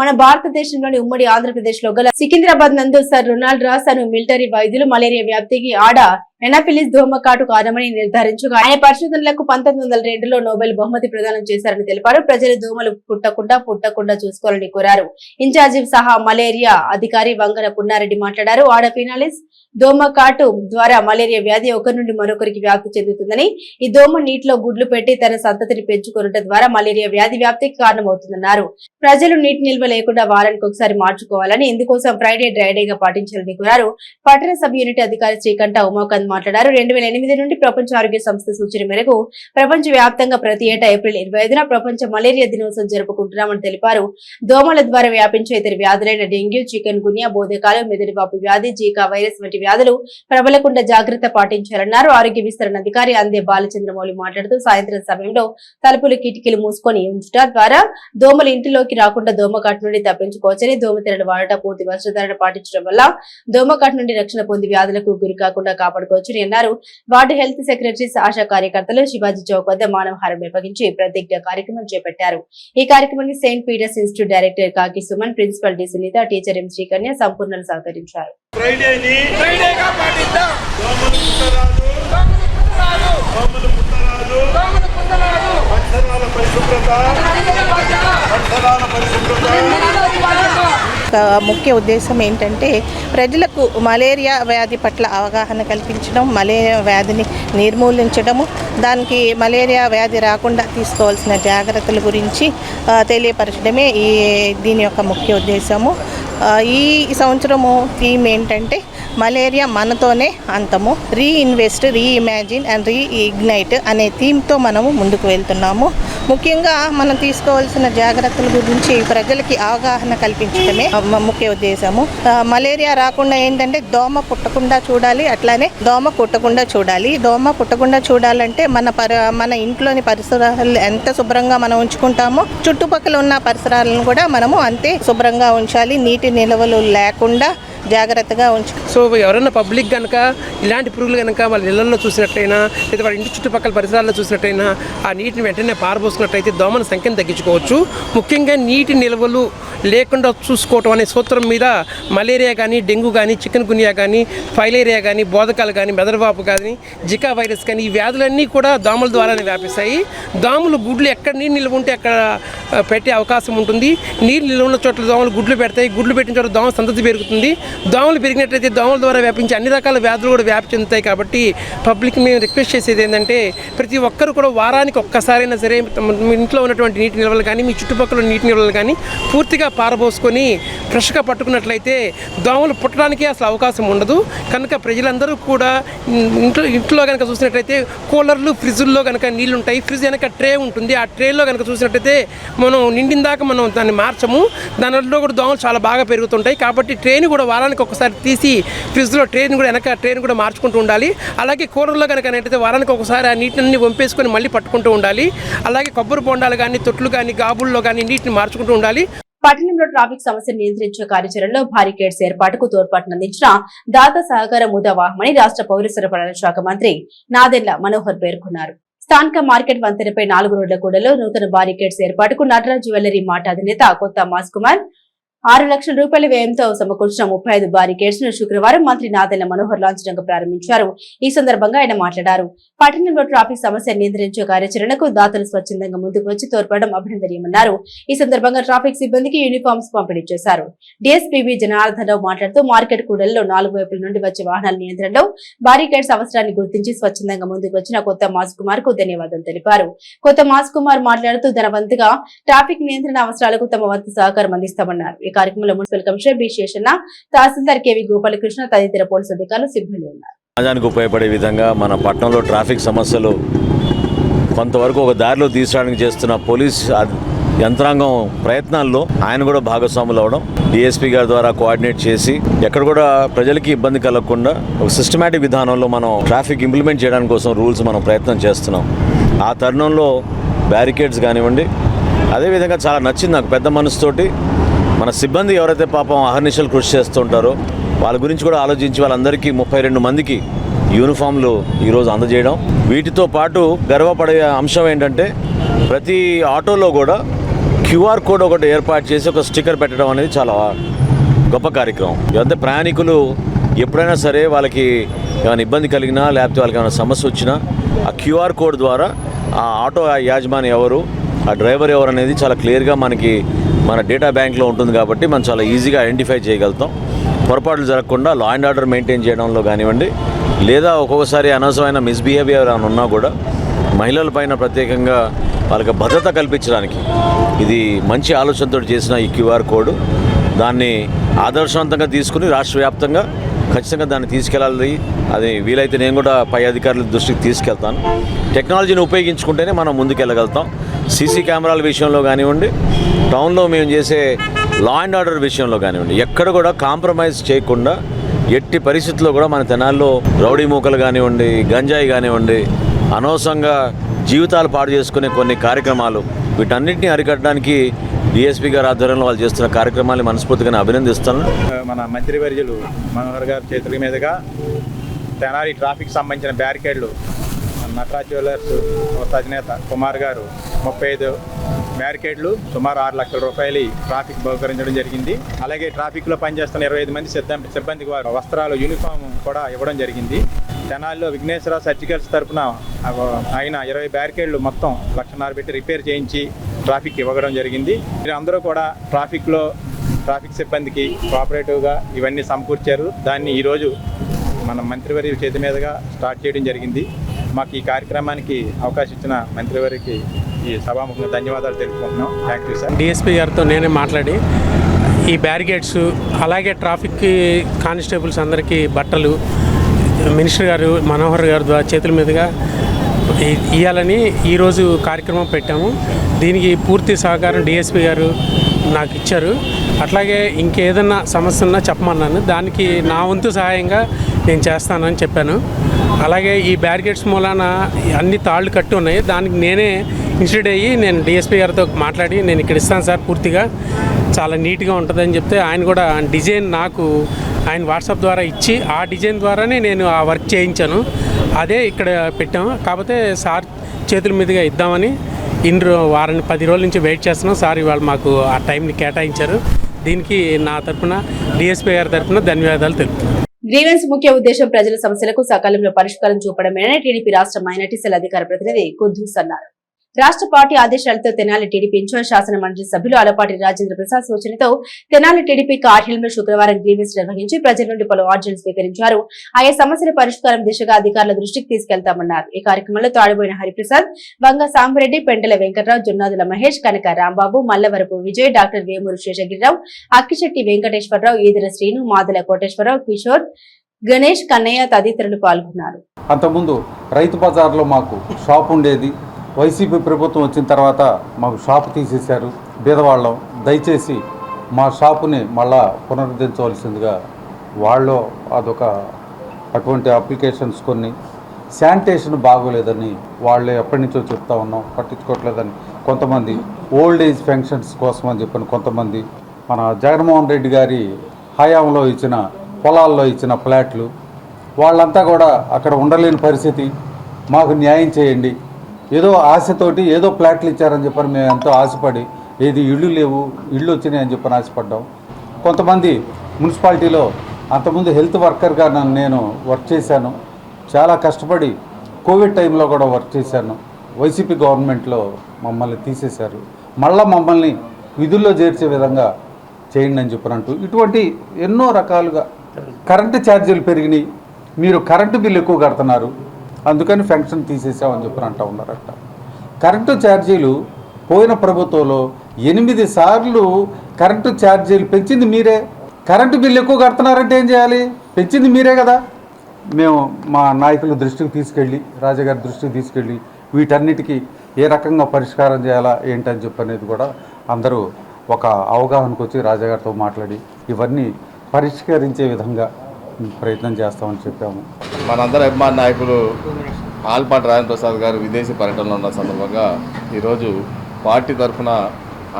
మన భారతదేశంలోని ఉమ్మడి ఆంధ్రప్రదేశ్ లో గల సికింద్రాబాద్ నందు సర్ రొనాల్డ్ రాస్ అను మిలిటరీ వైద్యులు మలేరియా వ్యాప్తికి ఆడ ఎనాఫిలిస్ దోమకాటు కారణమని నిర్ధారించగా ఆయన పరిశోధనలకు 1902లో నోబెల్ బహుమతి ప్రదానం చేశారని తెలిపారు. ప్రజలు దోమలు పుట్టకుండా చూసుకోవాలని కోరారు. ఇన్ఛార్జి సహా మలేరియా అధికారి వంగన పున్నారెడ్డి మాట్లాడారు. ఆడఫినాలిస్ దోమకాటు ద్వారా మలేరియా వ్యాధి ఒకరి నుండి మరొకరికి వ్యాప్తి చెందుతుందని, ఈ దోమ నీటిలో గుడ్లు పెట్టి తన సంతతిని పెంచుకోవడం ద్వారా మలేరియా వ్యాధి వ్యాప్తికి కారణమవుతుందన్నారు. ప్రజలు నీటి నిల్వ లేకుండా వారానికి ఒకసారి మార్చుకోవాలని, ఇందుకోసం ఫ్రైడే డ్రైడేగా పాటించాలని కోరారు. పట్టణ సబ్ యూనిట్ అధికారి శ్రీకంఠ ఉమాకాంత్ మాట్లాడారు. 2008 నుండి ప్రపంచ ఆరోగ్య సంస్థ సూచన మేరకు ప్రపంచ వ్యాప్తంగా ప్రతి ఏటా ఏప్రిల్ 25న ప్రపంచ మలేరియా దినోత్సవం జరుపుకుంటున్నామని తెలిపారు. దోమల ద్వారా వ్యాపించే ఇతర వ్యాధులైన డెంగ్యూ, చికెన్ గున్యా, బోధకాలు, మెదడువాపు వ్యాధి, జీకా వైరస్ వంటి వ్యాధులు ప్రబలకుండా జాగ్రత్త పాటించాలన్నారు. ఆరోగ్య విస్తరణ అధికారి అందే బాలచంద్రమౌళి మాట్లాడుతూ సాయంత్రం సమయంలో తలుపులు కిటికీలు మూసుకొని ఉంచడం ద్వారా దోమలు ఇంటిలోకి రాకుండా దోమకాటు నుండి తప్పించుకోవచ్చని, దోమతెరలు వాడటం, పూర్తి వస్త్రధారణ పాటించడం వల్ల దోమకాటు నుండి రక్షణ పొంది వ్యాధులకు గురి కాకుండా కాపాడుకోవచ్చని అన్నారు. వార్డు హెల్త్ సెక్రటరీస్, ఆశా కార్యకర్తలు శివాజీ చౌక్ వద్ద మానవహారం నిర్వహించి ప్రతిజ్ఞ కార్యక్రమం చేపట్టారు. ఈ కార్యక్రమానికి Saint Peter's institute director Kaki Suman, principal D Sunitha, teacher M Srikanya సంపూర్ణలు సహకరించారు. ముఖ్య ఉద్దేశం ఏంటంటే ప్రజలకు మలేరియా వ్యాధి పట్ల అవగాహన కల్పించడం, మలేరియా వ్యాధిని నిర్మూలించడము, దానికి మలేరియా వ్యాధి రాకుండా తీసుకోవాల్సిన జాగ్రత్తల గురించి తెలియపరచడమే దీని యొక్క ముఖ్య ఉద్దేశము. ఈ సంవత్సరము థీమ్ ఏంటంటే మలేరియా మనతోనే అంతము, రీఇన్వెస్ట్, రీఇమాజిన్ అండ్ రీఇగ్నైట్ అనే థీమ్తో మనము ముందుకు వెళ్తున్నాము. ముఖ్యంగా మనం తీసుకోవాల్సిన జాగ్రత్తల గురించి ప్రజలకి అవగాహన కల్పించడమే ముఖ్య ఉద్దేశము. మలేరియా రాకుండా ఏంటంటే దోమ పుట్టకుండా చూడాలి, అట్లానే దోమ కుట్టకుండా చూడాలి. దోమ పుట్టకుండా చూడాలంటే మన ఇంట్లోని పరిసరాలు ఎంత శుభ్రంగా మనం ఉంచుకుంటామో చుట్టుపక్కల ఉన్న పరిసరాలను కూడా మనము అంతే శుభ్రంగా ఉంచాలి. నీటి నిల్వలు లేకుండా జాగ్రత్తగా ఉంచు. సో ఎవరైనా పబ్లిక్ కనుక ఇలాంటి పురుగులు కనుక వాళ్ళ ఇళ్లలో చూసినట్టయినా లేదా వాళ్ళ ఇంటి చుట్టుపక్కల పరిసరాల్లో చూసినట్టయినా ఆ నీటిని వెంటనే పారబోసుకున్నట్టయితే దోమల సంఖ్యను తగ్గించుకోవచ్చు. ముఖ్యంగా నీటి నిల్వలు లేకుండా చూసుకోవటం అనే సూత్రం మీద మలేరియా కానీ, డెంగ్యూ కానీ, చికెన్ గున్యా కానీ, ఫైలేరియా కానీ, బోధకాలు కానీ, మెదడువాపు కానీ, జికా వైరస్ కానీ, ఈ వ్యాధులన్నీ కూడా దోమల ద్వారానే వ్యాపిస్తాయి. దోమలు గుడ్లు ఎక్కడ నీరు నిల్వ ఉంటే అక్కడ పెట్టే అవకాశం ఉంటుంది. నీరు నిల్వ ఉన్న చోట్ల దోమలు గుడ్లు పెడతాయి. గుడ్లు పెట్టిన చోట దోమల సంతతి పెరుగుతుంది. దోమలు పెరిగినట్లయితే దోమల ద్వారా వ్యాపించే అన్ని రకాల వ్యాధులు కూడా వ్యాప్తి చెందుతాయి. కాబట్టి పబ్లిక్ మేము రిక్వెస్ట్ చేసేది ఏంటంటే ప్రతి ఒక్కరు కూడా వారానికి ఒక్కసారైనా సరే మీ ఇంట్లో ఉన్నటువంటి నీటి నిల్వలు కానీ, మీ చుట్టుపక్కల నీటి నిల్వలు కానీ పూర్తిగా పారబోసుకొని ఫ్రెష్గా పట్టుకున్నట్లయితే దోమలు పుట్టడానికి అసలు అవకాశం ఉండదు. కనుక ప్రజలందరూ కూడా ఇంట్లో కనుక చూసినట్లయితే కూలర్లు, ఫ్రిడ్జ్ల్లో కనుక నీళ్ళు ఉంటాయి. ఫ్రిడ్జ్ కనుక ట్రే ఉంటుంది. ఆ ట్రేలో కనుక చూసినట్లయితే మనం నిండిన దాకా మనం దాన్ని మార్చము. దానిలో కూడా దోమలు చాలా బాగా పెరుగుతుంటాయి. కాబట్టి ట్రేని కూడా వారానికి ఒకసారి తీసి ఫ్రిడ్జ్లో ట్రేని కూడా మార్చుకుంటూ ఉండాలి. అలాగే కూలర్లో కనుక ఏంటంటే వారానికి ఒకసారి ఆ నీటిని వంపేసుకొని మళ్ళీ పట్టుకుంటూ ఉండాలి. అలాగే కొబ్బరి బొండాలు కానీ, తొట్లు కానీ, గాబుల్లో కానీ నీటిని మార్చుకుంటూ ఉండాలి. పట్టణంలో ట్రాఫిక్ సమస్యను నియంత్రించే కార్యాచరణలో బారికేడ్స్ ఏర్పాటుకు తోడ్పాటునందించిన దాత సహకార ముదావాహమని రాష్ట్ర పౌర సరఫరాల శాఖ మంత్రి నాదెండ్ల మనోహర్ పేర్కొన్నారు. స్థానిక మార్కెట్ వంతెనపై 4 రోడ్ల కూడలో నూతన బారికేడ్స్ ఏర్పాటుకు నటరాజ్ జ్యువెలరీ మార్ట్ అధినేత కొత్త మాస్ కుమార్ 6 లక్షల రూపాయల వ్యయంతో సమకూర్చిన 35 బారికేడ్స్ ను శుక్రవారం మంత్రి నాదెండ్ల మనోహర్ లాంఛనంగా ప్రారంభించారు. ఈ సందర్భంగా ఆయన మాట్లాడారు. పట్టణంలో ట్రాఫిక్ సమస్య నియంత్రించే కార్యాచరణకు దాతలు స్వచ్ఛందంగా ముందుకు వచ్చి తోడ్పడడం అభినందనీయమన్నారు. ఈ సందర్భంగా ట్రాఫిక్ సిబ్బందికి యూనిఫామ్స్ పంపిణీ చేశారు. డిఎస్పీబీ జనార్దనరావు మాట్లాడుతూ మార్కెట్ కూడల్లో 4 వైపుల నుండి వచ్చే వాహనాల నియంత్రణలో బారికేడ్స్ అవసరాన్ని గుర్తించి స్వచ్ఛందంగా ముందుకు వచ్చిన కొత్త మాస్ కుమార్ కు ధన్యవాదాలు తెలిపారు. కొత్త మాస్ కుమార్ మాట్లాడుతూ తన వంతుగా ట్రాఫిక్ నియంత్రణ అవసరాలకు తమ వంతు సహకారం అందిస్తామన్నారు. ఈ కార్యక్రమంలో మున్సిపల్ కమిషనర్ బి శేషన్న, తహసీల్దార్ కేవి గోపాలకృష్ణ తదితర పోలీసు అధికారులు, సిబ్బంది ఉన్నారు. సమాజానికి ఉపయోగపడే విధంగా మన పట్టణంలో ట్రాఫిక్ సమస్యలు కొంతవరకు ఒక దారిలో తీసుకురావడానికి చేస్తున్న పోలీస్ యంత్రాంగం ప్రయత్నాల్లో ఆయన కూడా భాగస్వాములు అవడం, డిఎస్పీ గారి ద్వారా కోఆర్డినేట్ చేసి ఎక్కడ కూడా ప్రజలకి ఇబ్బంది కలగకుండా ఒక సిస్టమేటిక్ విధానంలో మనం ట్రాఫిక్ ఇంప్లిమెంట్ చేయడానికి కోసం రూల్స్ మనం ప్రయత్నం చేస్తున్నాం. ఆ తరుణంలో బ్యారికేడ్స్ కానివ్వండి, అదేవిధంగా చాలా నచ్చింది నాకు పెద్ద మనసుతోటి మన సిబ్బంది ఎవరైతే పాపం అహర్నిశలు కృషి చేస్తుంటారో వాళ్ళ గురించి కూడా ఆలోచించి వాళ్ళందరికీ 32 మందికి యూనిఫామ్లు ఈరోజు అందజేయడం. వీటితో పాటు గర్వపడే అంశం ఏంటంటే ప్రతి ఆటోలో కూడా క్యూఆర్ కోడ్ ఒకటి ఏర్పాటు చేసి ఒక స్టిక్కర్ పెట్టడం అనేది చాలా గొప్ప కార్యక్రమం. ఇదంతా ప్రయాణికులు ఎప్పుడైనా సరే వాళ్ళకి ఏమైనా ఇబ్బంది కలిగినా లేకపోతే వాళ్ళకి ఏమైనా సమస్య వచ్చినా ఆ క్యూఆర్ కోడ్ ద్వారా ఆ ఆటో యాజమాని ఎవరు, ఆ డ్రైవర్ ఎవరు అనేది చాలా క్లియర్గా మనకి మన డేటా బ్యాంక్లో ఉంటుంది కాబట్టి మనం చాలా ఈజీగా ఐడెంటిఫై చేయగలుగుతాం. పొరపాట్లు జరగకుండా లా అండ్ ఆర్డర్ మెయింటైన్ చేయడంలో కానివ్వండి, లేదా ఒక్కొక్కసారి అనవసరమైన మిస్బిహేవియర్ అని ఉన్నా కూడా మహిళల పైన ప్రత్యేకంగా వాళ్ళకి భద్రత కల్పించడానికి ఇది మంచి ఆలోచనతో చేసిన ఈ క్యూఆర్ కోడ్. దాన్ని ఆదర్శవంతంగా తీసుకుని రాష్ట్ర వ్యాప్తంగా ఖచ్చితంగా దాన్ని తీసుకెళ్ళాలి. అది వీలైతే నేను కూడా పై అధికారుల దృష్టికి తీసుకెళ్తాను. టెక్నాలజీని ఉపయోగించుకుంటేనే మనం ముందుకెళ్ళగలుగుతాం. సీసీ కెమెరాల విషయంలో కానివ్వండి, టౌన్లో మేము చేసే లా అండ్ ఆర్డర్ విషయంలో కానివ్వండి, ఎక్కడ కూడా కాంప్రమైజ్ చేయకుండా ఎట్టి పరిస్థితుల్లో కూడా మన తెనాల్లో రౌడీ మూకలు కానివ్వండి, గంజాయి కానివ్వండి, అనవసరంగా జీవితాలు పాడు చేసుకునే కొన్ని కార్యక్రమాలు, వీటన్నిటిని అరికట్టడానికి డిఎస్పీ గారి ఆధ్వర్యంలో వాళ్ళు చేస్తున్న కార్యక్రమాన్ని మనస్ఫూర్తిగా వస్త్రాలు, యూనిఫామ్ కూడా ఇవ్వడం జరిగింది. తెనాలిలో విఘ్నేశ్వర సర్జికల్స్ తరఫున ఆయన 20 మొత్తం 1,00,000 పెట్టి రిపేర్ చేయించి ట్రాఫిక్ ఇవ్వడం జరిగింది. మీరు అందరూ కూడా ట్రాఫిక్ సిబ్బందికి కోఆపరేటివ్గా ఇవన్నీ సమకూర్చారు. దాన్ని ఈరోజు మన మంత్రివర్యుల చేతి మీదుగా స్టార్ట్ చేయడం జరిగింది. మాకు ఈ కార్యక్రమానికి అవకాశం ఇచ్చిన మంత్రివర్యకి ఈ సభాముఖంగా ధన్యవాదాలు తెలుపుకుంటున్నాం. Thank you sir. డిఎస్పీ గారితో నేనే మాట్లాడి ఈ బ్యారికేడ్స్, అలాగే ట్రాఫిక్ కానిస్టేబుల్స్ అందరికీ బట్టలు మినిస్టర్ గారు మనోహర్ గారి ద్వారా చేతుల మీదుగా ఇవ్వాలని ఈరోజు కార్యక్రమం పెట్టాము. దీనికి పూర్తి సహకారం డిఎస్పీ గారు నాకు ఇచ్చారు. అట్లాగే ఇంకేదన్నా సమస్య ఉన్నా చెప్పమన్నాను, దానికి నా వంతు సహాయంగా నేను చేస్తానని చెప్పాను. అలాగే ఈ బ్యారికేడ్స్ మూలాన అన్ని తాళ్ళు కట్టి ఉన్నాయి, దానికి నేనే ఇన్స్టిట్యూట్ అయ్యి నేను డిఎస్పీ గారితో మాట్లాడి నేను ఇక్కడ ఇస్తాను సార్, పూర్తిగా చాలా నీట్గా ఉంటుందని చెప్తే ఆయన కూడా డిజైన్ నాకు ఆయన వాట్సాప్ ద్వారా ఇచ్చి ఆ డిజైన్ ద్వారానే నేను ఆ వర్క్ చేయించాను. అదే ఇక్కడ పెట్టాము. కాకపోతే సార్ చేతుల మీదుగా ఇద్దామని వారాన్ని 10 రోజుల నుంచి వెయిట్ చేస్తున్నాం. సార్ ఇవాళ మాకు ఆ టైంని కేటాయించారు. దీనికి నా తరఫున డిఎస్పీ గారి తరఫున ధన్యవాదాలు తెలుపుతున్నాను. గ్రీవెన్స్ ముఖ్య ఉద్దేశం ప్రజల సమస్యలకు సకాలంలో పరిష్కారం చూపడమేనని టీడీపీ రాష్ట్ర మైనార్టీ సెల్ అధికార ప్రతినిధి కుద్దూస్ అన్నారు. రాష్ట్ర పార్టీ ఆదేశాలతో తెనాలి టీడీపీ ఇన్ఛార్జ్ శాసన మండలి సభ్యులు అలపాటి రాజేంద్ర ప్రసాద్ సూచనతో తెనాలి టీడీపీ కార్యాలయంలో శుక్రవారం గ్రీవెన్స్ నిర్వహించి ప్రజల నుండి పలు ఆర్డర్లు స్వీకరించారు. ఆయా సమస్యల పరిష్కారం దిశగా అధికారుల దృష్టికి తీసుకెళ్తామన్నారు. ఈ కార్యక్రమంలో తాడిపోయిన హరిప్రసాద్, వంగ సాంబరెడ్డి, పెంటల వెంకట్రావు, జొన్నాదుల మహేష్, కనక రాంబాబు, మల్లవరపు విజయ్, డాక్టర్ వేమూరు శేషగిరిరావు, అక్కిశెట్టి వెంకటేశ్వరరావు, ఈదర శ్రీను, మాదల కోటేశ్వరరావు, కిషోర్, గణేష్, కన్నయ్య తదితరులు పాల్గొన్నారు. అంతకుముందు రైతు బజార్లో మాకు షాప్ ఉండేది. వైసీపీ ప్రభుత్వం వచ్చిన తర్వాత మాకు షాపు తీసేశారు. బీదవాళ్ళం, దయచేసి మా షాపుని మళ్ళా పునరుద్ధరించవలసిందిగా వాళ్ళు అటువంటి అప్లికేషన్స్ కొన్ని శానిటేషన్ బాగోలేదని వాళ్ళు ఎప్పటి నుంచో చెప్తా ఉన్నాం, పట్టించుకోవట్లేదని కొంతమంది, ఓల్డ్ ఏజ్ పెన్షన్స్ కోసం అని చెప్పని కొంతమంది, మన జగన్మోహన్ రెడ్డి గారి హయాంలో ఇచ్చిన పొలాల్లో ఇచ్చిన ఫ్లాట్లు, వాళ్ళంతా కూడా అక్కడ ఉండలేని పరిస్థితి, మాకు న్యాయం చేయండి, ఏదో ఆశతోటి ఏదో ఫ్లాట్లు ఇచ్చారని చెప్పని మేము ఎంతో ఆశపడి, ఏది ఇళ్ళు లేవు ఇళ్ళు వచ్చినాయి అని చెప్పని ఆశపడ్డాం. కొంతమంది మున్సిపాలిటీలో అంతకుముందు హెల్త్ వర్కర్గా నేను వర్క్ చేశాను, చాలా కష్టపడి కోవిడ్ టైంలో కూడా వర్క్ చేశాను. వైసీపీ గవర్నమెంట్లో మమ్మల్ని తీసేశారు, మళ్ళీ మమ్మల్ని విధుల్లో చేర్చే విధంగా చేయండి అని చెప్పనంటూ ఇటువంటి ఎన్నో రకాలుగా కరెంటు ఛార్జీలు పెరిగినాయి, మీరు కరెంటు బిల్లు ఎక్కువ కడుతున్నారు, అందుకని పెన్షన్ తీసేసామని చెప్పని అంటూ ఉన్నారట. కరెంటు ఛార్జీలు పోయిన ప్రభుత్వంలో 8 సార్లు కరెంటు ఛార్జీలు పెంచింది మీరే. కరెంటు బిల్లు ఎక్కువ కడుతున్నారంటే ఏం చేయాలి? పెంచింది మీరే కదా. మేము మా నాయకుల దృష్టికి తీసుకెళ్ళి, రాజాగారి దృష్టికి తీసుకెళ్ళి వీటన్నిటికీ ఏ రకంగా పరిష్కారం చేయాలా ఏంటని చెప్పనేది కూడా అందరూ ఒక అవగాహనకు వచ్చి రాజాగారితో మాట్లాడి ఇవన్నీ పరిష్కరించే విధంగా ప్రయత్నం చేస్తామని చెప్పాము. మనందరి అభిమాన నాయకులు ఆలపాటి రాజేంద్ర ప్రసాద్ గారు విదేశీ పర్యటనలో ఉన్న సందర్భంగా ఈరోజు పార్టీ తరఫున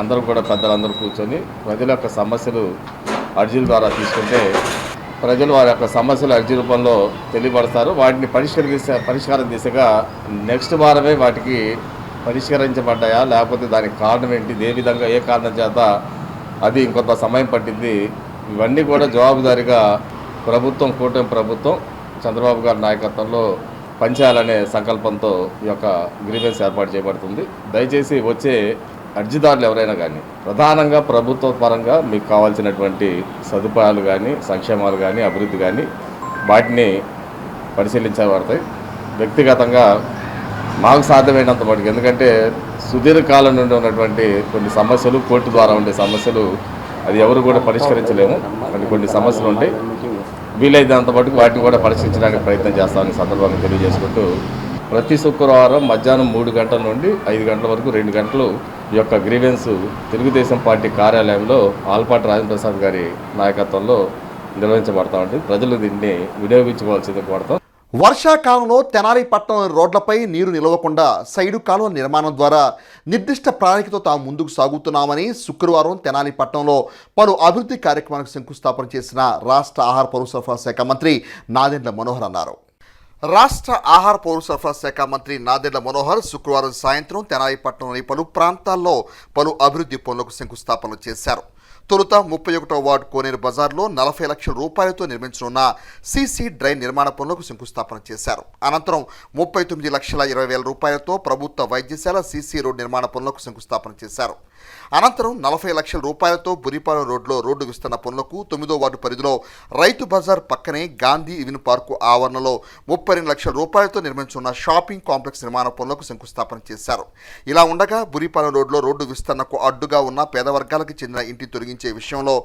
అందరూ కూడా పెద్దలందరూ కూర్చొని ప్రజల యొక్క సమస్యలు అర్జీల ద్వారా తీసుకుంటే ప్రజలు వారి యొక్క సమస్యలు అర్జీ రూపంలో తెలియపరుస్తారు. వాటిని పరిష్కారం దిశగా నెక్స్ట్ వారమే వాటికి పరిష్కరించబడ్డాయా లేకపోతే దానికి కారణం ఏంటి, ఏ విధంగా ఏ కారణం చేత అది ఇంకొంత సమయం పట్టింది, ఇవన్నీ కూడా జవాబుదారీగా ప్రభుత్వం, కూటమి ప్రభుత్వం చంద్రబాబు గారి నాయకత్వంలో పనిచేయాలనే సంకల్పంతో ఈ యొక్క గ్రీవెన్స్ ఏర్పాటు చేయబడుతుంది. దయచేసి వచ్చే అర్జీదారులు ఎవరైనా కానీ ప్రధానంగా ప్రభుత్వ పరంగా మీకు కావాల్సినటువంటి సదుపాయాలు కానీ, సంక్షేమాలు కానీ, అభివృద్ధి కానీ వాటిని పరిశీలించబడతాయి. వ్యక్తిగతంగా మాకు సాధ్యమైనంత మటుకు, ఎందుకంటే సుదీర్ఘకాలం నుండి ఉన్నటువంటి కొన్ని సమస్యలు, కోర్టు ద్వారా ఉండే సమస్యలు అది ఎవరు కూడా పరిష్కరించలేము. కొన్ని సమస్యలు ఉంటాయి. వీలైనంత మటుకు వాటిని కూడా పరిష్కరించడానికి ప్రయత్నం చేస్తామని సందర్భంగా తెలియజేసుకుంటూ, ప్రతి శుక్రవారం మధ్యాహ్నం 3 గంటల నుండి 5 గంటల వరకు 2 గంటలు ఈ యొక్క గ్రీవెన్స్ తెలుగుదేశం పార్టీ కార్యాలయంలో ఆల్పాటి రాజేంద్ర ప్రసాద్ గారి నాయకత్వంలో నిర్వహించబడతా ఉంటుంది. ప్రజలు దీన్ని వినియోగించుకోవాల్సింది కోరతాం. వర్షాకాలంలో తెనాలి పట్టణం రోడ్లపై నీరు నిలవకుండా సైడు కాలువ నిర్మాణం ద్వారా నిర్దిష్ట ప్రణాళికతో తాము ముందుకు సాగుతున్నామని శుక్రవారం తెనాలి పట్టణంలో పలు అభివృద్ధి కార్యక్రమాలకు శంకుస్థాపన చేసిన రాష్ట్ర ఆహార పౌర సరఫరా శాఖ మంత్రి నాదెండ్ల మనోహర్ అన్నారు. రాష్ట్ర ఆహార పౌర సరఫరా శాఖ మంత్రి నాదెండ్ల మనోహర్ శుక్రవారం సాయంత్రం తెనాలి పట్టణంలోని పలు ప్రాంతాల్లో పలు అభివృద్ధి పనులకు శంకుస్థాపన చేశారు. తొలుత 31వ వార్డు కోనేరు బజార్లో 40 లక్షల రూపాయలతో నిర్మించనున్న సీసీ డ్రైన్ నిర్మాణ పనులకు శంకుస్థాపన చేశారు. అనంతరం 39,20,000 రూపాయలతో ప్రభుత్వ వైద్యశాల సీసీ రోడ్ నిర్మాణ పనులకు శంకుస్థాపన చేశారు. అనంతరం 40 లక్షల రూపాయలతో బురిపాలెం రోడ్లో రోడ్డు విస్తరణ పనులకు 9వ వార్డు పరిధిలో రైతు బజార్ పక్కనే గాంధీ ఈవెన్ పార్కు ఆవరణలో 32 లక్షల రూపాయలతో నిర్మించున్న షాపింగ్ కాంప్లెక్స్ నిర్మాణ పనులకు శంకుస్థాపన చేశారు. ఇలా ఉండగా బురిపాలెం రోడ్లో రోడ్డు విస్తరణకు అడ్డుగా ఉన్న పేద వర్గాలకు చెందిన ఇంటి తొలగించే విషయంలో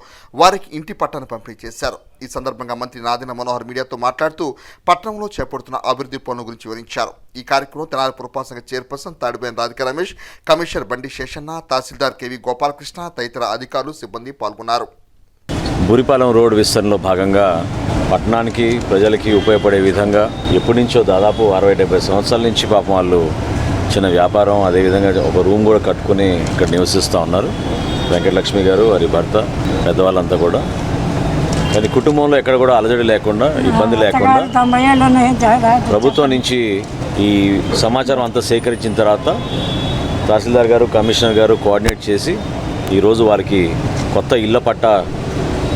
వారికి ఇంటి పట్టాను పంపిణీ చేశారు. ఈ సందర్భంగా మంత్రి నాదెండ్ల మనోహర్ మీడియాతో మాట్లాడుతూ పట్టణంలో చేపడుతున్న అభివృద్ధి పనుల గురించి వివరించారు. ఈ కార్యక్రమంలో తెనాలి పురపాలక సంఘ చైర్పర్సన్ తాడిబోయిన రాధికా రమేష్, కమిషనర్ బండి శేషన్న, తహసీల్దార్ కేవి గోపాలకృష్ణ తదితర అధికారులు, సిబ్బంది పాల్గొన్నారు. బురిపాలెం రోడ్డు విస్తరణలో భాగంగా పట్టణానికి ప్రజలకి ఉపయోగపడే విధంగా ఎప్పటి నుంచో దాదాపు 60-70 సంవత్సరాల నుంచి పాపం వాళ్ళు చిన్న వ్యాపారం, అదేవిధంగా ఒక రూమ్ కూడా కట్టుకుని ఇక్కడ నివసిస్తూ ఉన్నారు. వెంకటలక్ష్మి గారు, వారి భర్త, పెద్దవాళ్ళంతా కూడా. కానీ కుటుంబంలో ఎక్కడ కూడా అలజడి లేకుండా, ఇబ్బంది లేకుండా ప్రభుత్వం నుంచి ఈ సమాచారం అంతా సేకరించిన తర్వాత తహసీల్దార్ గారు, కమిషనర్ గారు కోఆర్డినేట్ చేసి ఈరోజు వారికి కొత్త ఇళ్ల పట్టా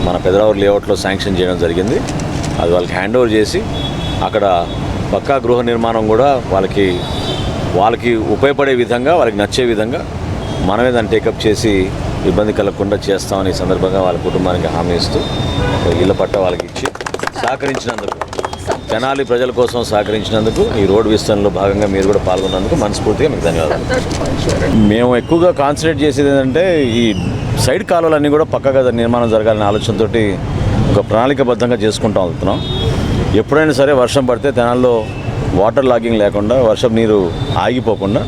మన పెదరావూరు లేఅవుట్లో శాంక్షన్ చేయడం జరిగింది. అది వాళ్ళకి హ్యాండ్ ఓవర్ చేసి అక్కడ పక్కా గృహ నిర్మాణం కూడా వాళ్ళకి ఉపయోగపడే విధంగా, వాళ్ళకి నచ్చే విధంగా మనమే దాన్ని టేకప్ చేసి ఇబ్బంది కలగకుండా చేస్తామని సందర్భంగా వాళ్ళ కుటుంబానికి హామీ ఇస్తూ ఇళ్ల పట్టా వాళ్ళకి ఇచ్చి సహకరించినందుకు, తెనాలి ప్రజల కోసం సహకరించినందుకు, ఈ రోడ్డు విస్తరణలో భాగంగా మీరు కూడా పాల్గొన్నందుకు మనస్ఫూర్తిగా మీకు ధన్యవాదాలు. మేము ఎక్కువగా కాన్సన్ట్రేట్ చేసేది ఏంటంటే ఈ సైడ్ కాలువలన్నీ కూడా పక్కగా నిర్మాణం జరగాలనే ఆలోచనతో ఒక ప్రణాళికబద్ధంగా చేసుకుంటూ వెళ్తున్నాం. ఎప్పుడైనా సరే వర్షం పడితే తెనాల్లో వాటర్ లాగింగ్ లేకుండా, వర్షం నీరు ఆగిపోకుండా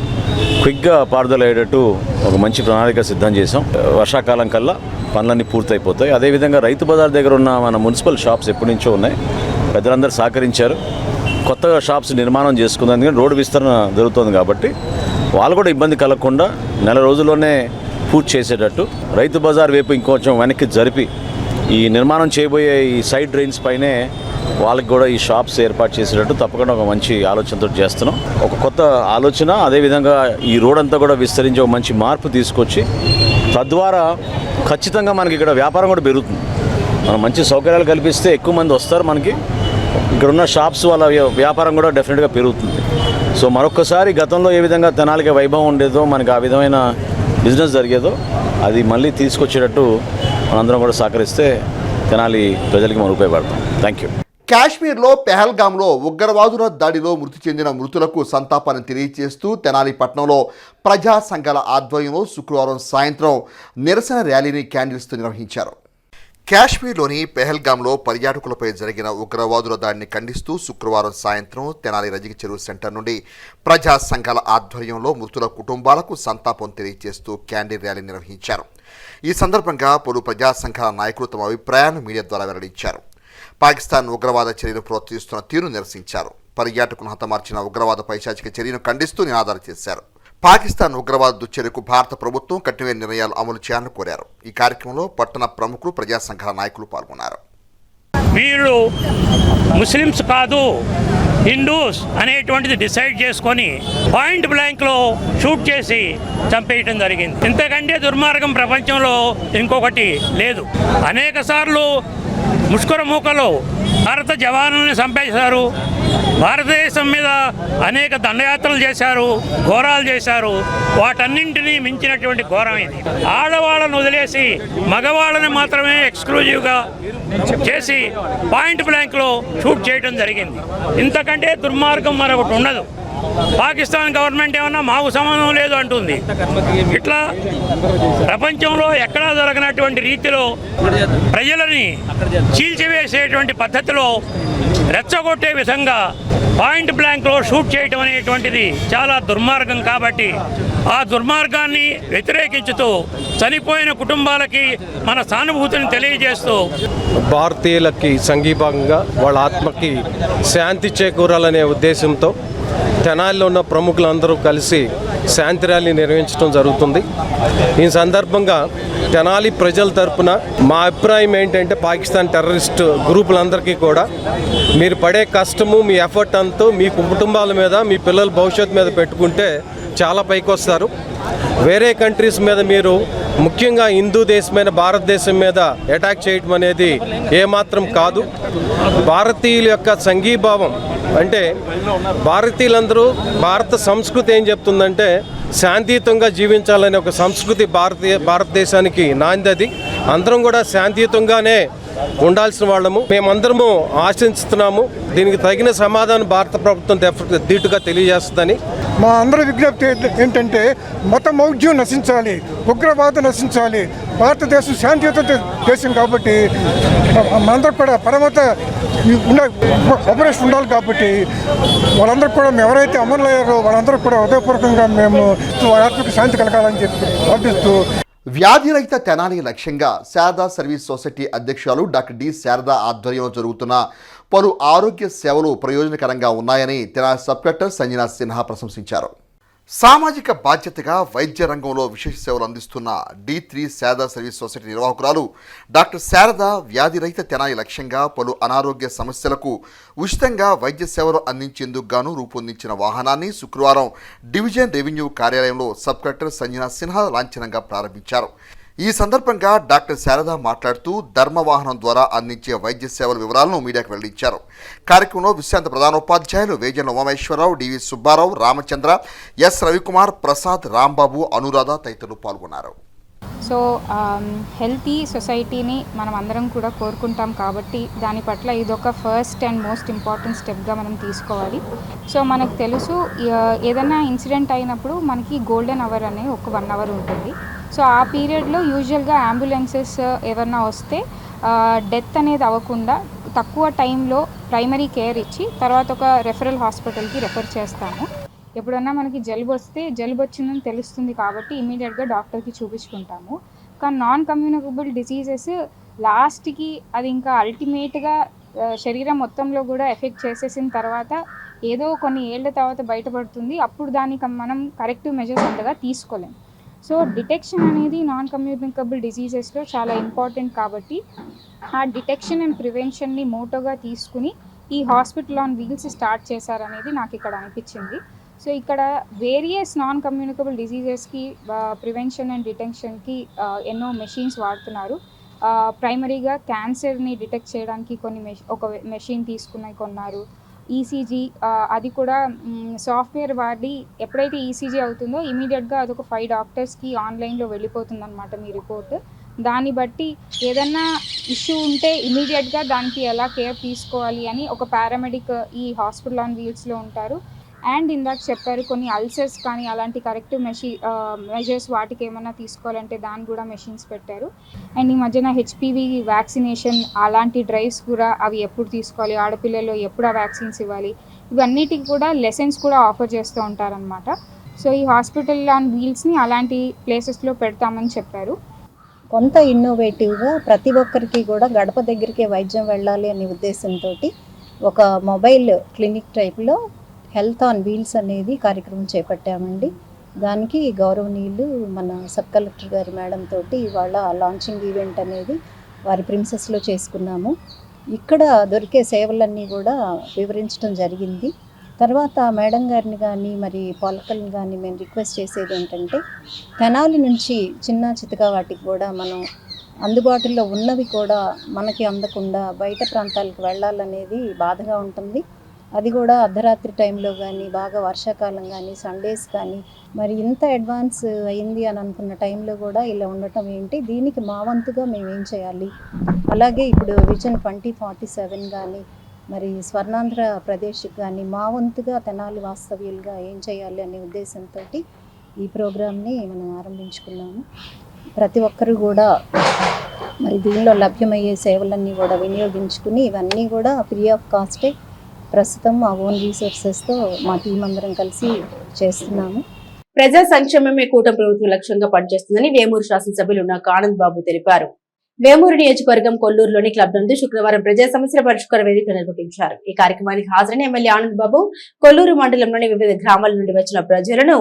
క్విక్గా పారుదల అయ్యేటట్టు ఒక మంచి ప్రణాళిక సిద్ధం చేసాం. వర్షాకాలం కల్లా పనులన్నీ పూర్తయిపోతాయి. అదేవిధంగా రైతు బజార్ దగ్గర ఉన్న మన మున్సిపల్ షాప్స్ ఎప్పటి నుంచో ఉన్నాయి, పెద్దలందరూ సహకరించారు. కొత్తగా షాప్స్ నిర్మాణం చేసుకుందాం, ఎందుకంటే రోడ్డు విస్తరణ జరుగుతుంది కాబట్టి వాళ్ళు కూడా ఇబ్బంది కలగకుండా నెల రోజుల్లోనే పూర్తి చేసేటట్టు రైతు బజార్ వైపు ఇంకొంచెం వెనక్కి జరిపి ఈ నిర్మాణం చేయబోయే ఈ సైడ్ డ్రైన్స్ పైనే వాళ్ళకి కూడా ఈ షాప్స్ ఏర్పాటు చేసేటట్టు తప్పకుండా ఒక మంచి ఆలోచనతో చేస్తున్నాం. ఒక కొత్త ఆలోచన, అదేవిధంగా ఈ రోడ్ అంతా కూడా విస్తరించి ఒక మంచి మార్పు తీసుకొచ్చి తద్వారా ఖచ్చితంగా మనకి ఇక్కడ వ్యాపారం కూడా పెరుగుతుంది. మనం మంచి సౌకర్యాలు కల్పిస్తే ఎక్కువ మంది వస్తారు. మనకి ఇక్కడ ఉన్న షాప్స్ వాళ్ళ వ్యాపారం కూడా డెఫినెట్గా పెరుగుతుంది. సో మరొకసారి గతంలో ఏ విధంగా తెనాలికి వైభవం ఉండేదో, మనకి ఆ విధమైన బిజినెస్ జరిగేదో అది మళ్ళీ తీసుకొచ్చేటట్టు మనందరం కూడా సహకరిస్తే తెనాలి ప్రజలకి మనం ఉపయోగపడతాం. Thank you. కాశ్మీర్లో పెహల్గాంలో ఉగ్రవాదుల దాడిలో మృతి చెందిన మృతులకు సంతాపాన్ని తెలియజేస్తూ తెనాలి పట్టణంలో ప్రజా సంఘాల ఆధ్వర్యంలో శుక్రవారం సాయంత్రం నిరసన ర్యాలీని క్యాండిల్స్తో నిర్వహించారు. కాశ్మీర్లోని పెహల్గాంలో పర్యాటకులపై జరిగిన ఉగ్రవాదుల దాడిని ఖండిస్తూ శుక్రవారం సాయంత్రం తెనాలి రజిక చెరువు సెంటర్ నుండి ప్రజా సంఘాల ఆధ్వర్యంలో మృతుల కుటుంబాలకు సంతాపం తెలియజేస్తూ క్యాండిల్ ర్యాలీ నిర్వహించారు. ఈ సందర్భంగా పలు ప్రజా సంఘాల నాయకులు తమ అభిప్రాయాన్ని మీడియా ద్వారా వెల్లడించారు. పాకిస్తాన్ ఉగ్రవాద చర్యను ప్రోత్సహిస్తున్న తీరును నిరసించారు. పర్యాటకులను హతమార్చిన ఉగ్రవాద పైశాచిక చర్యను ఖండిస్తూ నినాదాలు చేశారు. పాకిస్తాన్ ఉగ్రవాద దుశ్చర్యకు భారత ప్రభుత్వం కఠినమైన నిర్ణయాలు అమలు చేయాలని కోరారు. ఈ కార్యక్రమంలో పట్టణ ప్రముఖులు, ప్రజా సంఘాల నాయకులు పాల్గొన్నారు. వీళ్ళు ముస్లిమ్స్ కాదు, హిందూస్ అనేటువంటిది డిసైడ్ చేసుకొని పాయింట్ బ్లాంక్లో షూట్ చేసి చంపేయటం జరిగింది. ఇంతకంటే దుర్మార్గం ప్రపంచంలో ఇంకొకటి లేదు. అనేక సార్లు ముష్కర మూకలో భారత జవానుల్ని చంపేశారు. భారతదేశం మీద అనేక దండయాత్రలు చేశారు, ఘోరాలు చేశారు. వాటన్నింటినీ మించినటువంటి ఘోరం ఇది. ఆడవాళ్ళను వదిలేసి మగవాళ్ళని మాత్రమే ఎక్స్క్లూజివ్గా చేసి పాయింట్ బ్లాంక్లో షూట్ చేయడం జరిగింది. ఇంతకంటే దుర్మార్గం మరొకటి ఉండదు. పాకిస్తాన్ గవర్నమెంట్ ఏమన్నా మాకు సంబంధం లేదు అంటుంది. ఇట్లా ప్రపంచంలో ఎక్కడా జరగనటువంటి రీతిలో ప్రజలని చీల్చివేసేటువంటి పద్ధతిలో రెచ్చగొట్టే విధంగా పాయింట్ బ్లాంక్లో షూట్ చేయడం అనేటువంటిది చాలా దుర్మార్గం. కాబట్టి ఆ దుర్మార్గాన్ని వ్యతిరేకించుతూ చనిపోయిన కుటుంబాలకి మన సానుభూతిని తెలియజేస్తూ భారతీయులకి సంఘీభాగంగా వాళ్ళ ఆత్మకి శాంతి చేకూరాలనే ఉద్దేశంతో తెనాలిలో ఉన్న ప్రముఖులందరూ కలిసి శాంతి ర్యాలీ నిర్వహించడం జరుగుతుంది. ఈ సందర్భంగా తెనాలి ప్రజల తరపున మా అభిప్రాయం ఏంటంటే పాకిస్తాన్ టెర్రరిస్ట్ గ్రూపులందరికీ కూడా మీరు పడే కష్టము మీ ఎఫర్ట్ అంతా మీ కుటుంబాల మీద మీ పిల్లల భవిష్యత్తు మీద పెట్టుకుంటే చాలా పైకి వస్తారు. వేరే కంట్రీస్ మీద మీరు ముఖ్యంగా హిందూ దేశమైన భారతదేశం మీద అటాక్ చేయడం అనేది ఏమాత్రం కాదు. భారతీయుల యొక్క సంఘీభావం అంటే భారతీయులందరూ భారత సంస్కృతి ఏం చెప్తుందంటే శాంతియుతంగా జీవించాలనే ఒక సంస్కృతి భారతదేశానికి నాంది. అందరం కూడా శాంతియుతంగానే ఉండాల్సిన వాళ్ళము. మేమందరము ఆశిస్తున్నాము. దీనికి తగిన సమాధానం భారత ప్రభుత్వం ధీటుగా తెలియజేస్తుందని. మా అందరి విజ్ఞప్తి ఏంటంటే మత మౌఢ్యం నశించాలి, ఉగ్రవాదం నశించాలి. భారతదేశం శాంతియుత దేశం కాబట్టి మనందరూ కూడా పరమత ఆపరేషన్ ఉండాలి. కాబట్టి వాళ్ళందరూ కూడా ఎవరైతే అమరులయ్యారో వాళ్ళందరూ కూడా హృదయపూర్వకంగా మేము ఆత్మకు శాంతి కలగాలని చెప్పి భావిస్తూ వ్యాధి రహిత తెనాలి లక్ష్యంగా శారదా సర్వీస్ సొసైటీ అధ్యక్షురాలు డాక్టర్ డి శారదా ఆధ్వర్యంలో జరుగుతున్న పలు ఆరోగ్య సేవలు ప్రయోజనకరంగా ఉన్నాయని తెనాలి సబ్ కలెక్టర్ సంజనా సిన్హా ప్రశంసించారు. సామాజిక బాధ్యతగా వైద్య రంగంలో విశేష సేవలు అందిస్తున్న D3 శారదా సర్వీస్ సొసైటీ నిర్వాహకురాలు డాక్టర్ శారదా వ్యాధి రహిత తెనాలి లక్ష్యంగా పలు అనారోగ్య సమస్యలకు ఉచితంగా వైద్య సేవలు అందించేందుకు గాను రూపొందించిన వాహనాన్ని శుక్రవారం డివిజన్ రెవెన్యూ కార్యాలయంలో సబ్ కలెక్టర్ సంజనా సిన్హా లాంఛనంగా ప్రారంభించారు. ఈ సందర్భంగా డాక్టర్ శారదా మాట్లాడుతూ ధర్మ వాహనం ద్వారా అందించే వైద్య సేవల వివరాలను మీడియాకు వెల్లడించారు. కార్యక్రమంలో విశ్రాంత ప్రధానోపాధ్యాయులు వేజన ఉమామేశ్వరరావు, డివి సుబ్బారావు, రామచంద్ర, ఎస్ రవికుమార్, ప్రసాద్, రాంబాబు, అనురాధ తదితరులు పాల్గొన్నారు. సో హెల్తీ సొసైటీని మనం అందరం కూడా కోరుకుంటాం కాబట్టి దాని పట్ల ఇదొక ఫస్ట్ అండ్ మోస్ట్ ఇంపార్టెంట్ స్టెప్గా మనం తీసుకోవాలి. సో మనకు తెలుసు ఏదైనా ఇన్సిడెంట్ అయినప్పుడు మనకి గోల్డెన్ అవర్ అనేది ఒక 1 అవర్ ఉంటుంది. సో ఆ పీరియడ్లో యూజువల్గా అంబులెన్సెస్ ఏమన్నా వస్తే డెత్ అనేది అవ్వకుండా తక్కువ టైంలో ప్రైమరీ కేర్ ఇచ్చి తర్వాత ఒక రెఫరల్ హాస్పిటల్కి రెఫర్ చేస్తాము. ఎప్పుడన్నా మనకి జలుబు వస్తే జలుబు వచ్చిందని తెలుస్తుంది కాబట్టి ఇమీడియట్గా డాక్టర్కి చూపించుకుంటాము. కానీ నాన్ కమ్యూనికబుల్ డిసీజెస్ లాస్ట్కి అది ఇంకా అల్టిమేట్గా శరీరం మొత్తంలో కూడా ఎఫెక్ట్ చేసేసిన తర్వాత ఏదో కొన్ని ఏళ్ల తర్వాత బయటపడుతుంది. అప్పుడు దానికి మనం కరెక్టివ్ మెజర్స్ అంతగా తీసుకోలేం. సో డిటెక్షన్ అనేది నాన్ కమ్యూనికబుల్ డిసీజెస్లో చాలా ఇంపార్టెంట్ కాబట్టి ఆ డిటెక్షన్ అండ్ ప్రివెన్షన్ని మోటోగా తీసుకుని ఈ హాస్పిటల్ ఆన్ వీల్స్ స్టార్ట్ చేశారనేది నాకు ఇక్కడ అనిపించింది. సో ఇక్కడ వేరియస్ నాన్ కమ్యూనికబుల్ డిసీజెస్కి ప్రివెన్షన్ అండ్ డిటెక్షన్కి ఎన్నో మెషిన్స్ వాడుతున్నారు. ప్రైమరీగా క్యాన్సర్ని డిటెక్ట్ చేయడానికి ఒక మెషిన్ కొన్నారు. ఈసీజీ అది కూడా సాఫ్ట్వేర్ వాడి ఎప్పుడైతే ఈసీజీ అవుతుందో ఇమీడియట్గా అదొక 5 డాక్టర్స్కి ఆన్లైన్లో వెళ్ళిపోతుందన్నమాట మీ రిపోర్ట్. దాన్ని బట్టి ఏదన్నా ఇష్యూ ఉంటే ఇమీడియట్గా దానికి ఎలా కేర్ తీసుకోవాలి అని ఒక పారామెడిక్ ఈ హాస్పిటల్ ఆన్ వీల్స్లో ఉంటారు. అండ్ ఇందాక చెప్పారు కొన్ని అల్సర్స్ కానీ అలాంటి కరెక్టివ్ మెజర్స్ వాటికి ఏమన్నా తీసుకోవాలంటే దాన్ని కూడా మెషిన్స్ పెట్టారు. అండ్ ఈ మధ్యన హెచ్పివి వ్యాక్సినేషన్ అలాంటి డ్రైవ్స్ కూడా అవి ఎప్పుడు తీసుకోవాలి, ఆడపిల్లల్లో ఎప్పుడు ఆ వ్యాక్సిన్స్ ఇవ్వాలి, ఇవన్నిటికి కూడా లెసన్స్ కూడా ఆఫర్ చేస్తూ ఉంటారనమాట. సో ఈ హాస్పిటల్ ఆన్ వీల్స్ని అలాంటి ప్లేసెస్లో పెడతామని చెప్పారు. కొంత ఇన్నోవేటివ్గా ప్రతి ఒక్కరికి కూడా గడప దగ్గరికి వైద్యం వెళ్ళాలి అనే ఉద్దేశంతో ఒక మొబైల్ క్లినిక్ టైప్లో హెల్త్ ఆన్ వీల్స్ అనేది కార్యక్రమం చేపట్టామండి. దానికి గౌరవనీయులు మన సబ్ కలెక్టర్ గారి మేడం తోటి ఇవాళ లాంచింగ్ ఈవెంట్ అనేది వారి ప్రిన్సెస్లో చేసుకున్నాము. ఇక్కడ దొరికే సేవలన్నీ కూడా వివరించడం జరిగింది. తర్వాత మేడం గారిని కానీ మరి పాలకల్ని కానీ మేము రిక్వెస్ట్ చేసేది ఏంటంటే తెనాలి నుంచి చిన్న చితక వాటికి కూడా మనం అందుబాటులో ఉన్నవి కూడా మనకి అందకుండా బయట ప్రాంతాలకు వెళ్ళాలనేది బాధగా ఉంటుంది. అది కూడా అర్ధరాత్రి టైంలో కానీ, బాగా వర్షాకాలం కానీ, సండేస్ కానీ, మరి ఇంత అడ్వాన్స్ అయింది అని అనుకున్న టైంలో కూడా ఇలా ఉండటం ఏంటి? దీనికి మా వంతుగా మేము ఏం చేయాలి? అలాగే ఇప్పుడు విజన్ 2047 కానీ, మరి స్వర్ణాంధ్ర ప్రదేశ్కి కానీ మా వంతుగా తెనాలి వాస్తవ్యులుగా ఏం చేయాలి అనే ఉద్దేశంతో ఈ ప్రోగ్రామ్ని మనం ఆరంభించుకున్నాము. ప్రతి ఒక్కరు కూడా మరి దీనిలో లభ్యమయ్యే సేవలన్నీ కూడా వినియోగించుకుని ఇవన్నీ కూడా ఫ్రీ ఆఫ్ కాస్టే ప్రస్తుతం మా ఓన్ రిసోర్సెస్తో మా టీం అందరం కలిసి చేస్తున్నాము. ప్రజా సంక్షేమమే కూటమి ప్రభుత్వం లక్ష్యంగా పనిచేస్తుందని వేమూరు శాసనసభ్యులు నాకు ఆనంద్ బాబు తెలిపారు. వేమూరు నియోజకవర్గం కొల్లూరులోని క్లబ్ నందు శుక్రవారం ప్రజా సమస్యల పరిష్కార వేదిక నిర్వహించారు. ఈ కార్యక్రమానికి హాజరైన ఎమ్మెల్యే ఆనంద్ బాబు కొల్లూరు మండలంలోని వివిధ గ్రామాల నుండి వచ్చిన ప్రజలను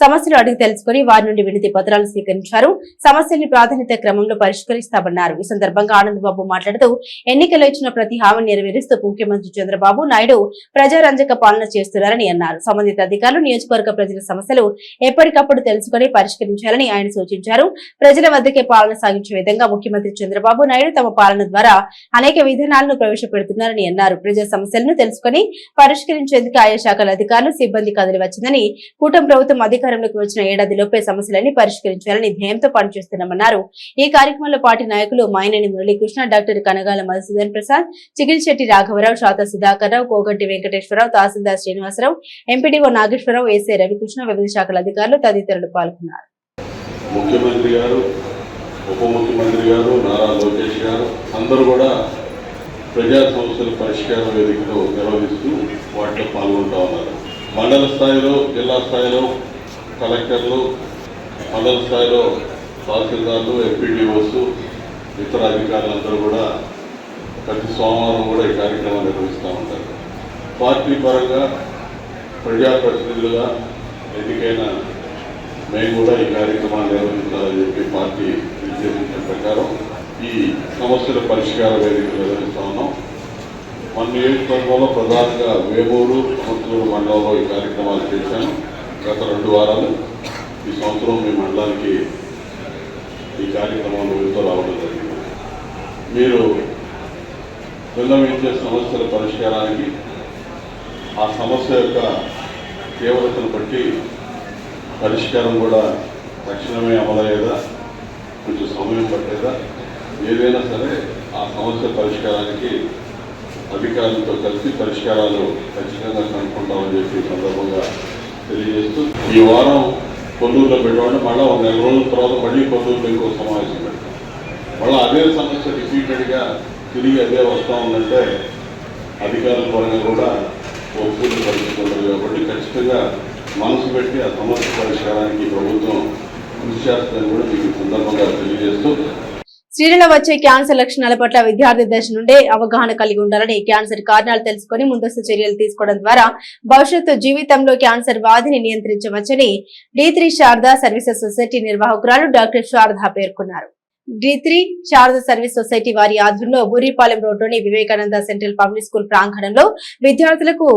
సమస్యలు అడిగి తెలుసుకుని వారి నుండి వినతి పత్రాలు స్వీకరించారు. సమస్యల్ని ప్రాధాన్యత క్రమంలో పరిష్కరిస్తామన్నారు. ఈ సందర్భంగా ఆనంద్ బాబు మాట్లాడుతూ ఎన్నికల్లో ఇచ్చిన ప్రతి హామీని నెరవేరుస్తూ ముఖ్యమంత్రి చంద్రబాబు నాయుడు ప్రజారంజక పాలన చేస్తున్నారని అన్నారు. సంబంధిత అధికారులు నియోజకవర్గ ప్రజల సమస్యలు ఎప్పటికప్పుడు తెలుసుకుని పరిష్కరించాలని ఆయన సూచించారు. ప్రజల వద్దకే పాలన సాగించే విధంగా ముఖ్యమంత్రి చంద్రబాబు నాయుడు తమ పాలన ద్వారా అనేక విధానాలను ప్రవేశపెడుతున్నారని అన్నారు. ప్రజా సమస్యలను తెలుసుకుని పరిష్కరించేందుకు ఆయా శాఖల అధికారులు సిబ్బంది కదిలి వచ్చిందని, కూటమి ప్రభుత్వం అధికారంలోకి వచ్చిన ఏడాదిలోపే సమస్యలన్నీ పరిష్కరించాలని ధ్యేయంతో పనిచేస్తున్నామన్నారు. ఈ కార్యక్రమంలో పార్టీ నాయకులు మైనేని మురళీకృష్ణ, డాక్టర్ కనగాల మధుసూదన్ ప్రసాద్, చిగిల్శెట్టి రాఘవరావు, శాత సుధాకర్ రావు, కోగంటి వెంకటేశ్వరరావు, తహసీల్దార్ శ్రీనివాసరావు, ఎంపీడీఓ నాగేశ్వరరావు, ఏసీ రవికృష్ణ, వివిధ శాఖల అధికారులు తదితరులు పాల్గొన్నారు. ముఖ్యమంత్రి గారు, ఉప ముఖ్యమంత్రి గారు, నారా లోకేష్ గారు అందరూ కూడా ప్రజా సమస్యల పరిష్కార వేదికలో నిర్వహిస్తూ వాటిలో పాల్గొంటూ ఉన్నారు. మండల స్థాయిలో, జిల్లా స్థాయిలో కలెక్టర్లు, మండల స్థాయిలో తహసీల్దార్లు, ఎంపీడీఓస్, ఇతర అధికారులందరూ కూడా ప్రతి సోమవారం కూడా ఈ కార్యక్రమాన్ని నిర్వహిస్తూ ఉంటారు. పార్టీ పరంగా ప్రజాప్రతినిధులుగా ఎన్నికైన మేము కూడా ఈ కార్యక్రమాన్ని నిర్వహించాలని చెప్పి పార్టీ నిర్దేశించిన ప్రకారం ఈ సమస్యల పరిష్కార వేదిక నిర్వహిస్తా ఉన్నాం. మన నియోజకవర్గంలో ప్రధానంగా వేమూరు, సంవత్సరం మండలంలో ఈ కార్యక్రమాలు చేశాను. గత 2 వారాలు ఈ సంవత్సరం మీ మండలానికి ఈ కార్యక్రమంలో వెళ్తూ రావడం జరిగింది. మీరు విన్నవించే సమస్యల పరిష్కారానికి ఆ సమస్య యొక్క తీవ్రతను బట్టి పరిష్కారం కూడా తక్షణమే అమలయ్యేదా, కొంచెం సమయం పట్టేదా, ఏదైనా సరే ఆ సమస్య పరిష్కారానికి అధికారులతో కలిసి పరిష్కారాలు ఖచ్చితంగా కనుక్కుంటామని చెప్పి సందర్భంగా తెలియజేస్తూ ఈ వారం కొల్లూరులో పెట్టడం మళ్ళీ 1 నెల రోజుల తర్వాత మళ్ళీ కొల్లూరులో ఇంకో సమావేశం పెడతాం. మళ్ళీ అదే సమస్య రిపీటెడ్గా తిరిగి అదే వస్తూ ఉందంటే అధికారుల పరంగా కూడా ఒప్పులు పరిస్థితులు కాబట్టి ఖచ్చితంగా మనసు పెట్టి ఆ సమస్య పరిష్కారానికి ప్రభుత్వం కృషి చేస్తుందని కూడా మీకు సందర్భంగా తెలియజేస్తూ స్త్రీలలో వచ్చే క్యాన్సర్ లక్షణాల పట్ల విద్యార్థి దశ నుండే అవగాహన కలిగి ఉండాలని, క్యాన్సర్ కారణాలు తెలుసుకుని ముందస్తు చర్యలు తీసుకోవడం ద్వారా భవిష్యత్తు జీవితంలో క్యాన్సర్ వ్యాధిని నియంత్రించవచ్చని D3 శారదా సర్వీసెస్ సొసైటీ నిర్వాహకురాలు డాక్టర్ శారదా పేర్కొన్నారు. D3 శారదా సర్వీస్ సొసైటీ వారి ఆధ్వర్యంలో బూరిపాలెం రోడ్లోని వివేకానంద సెంట్రల్ పబ్లిక్ స్కూల్ ప్రాంగణంలో విద్యార్థులకు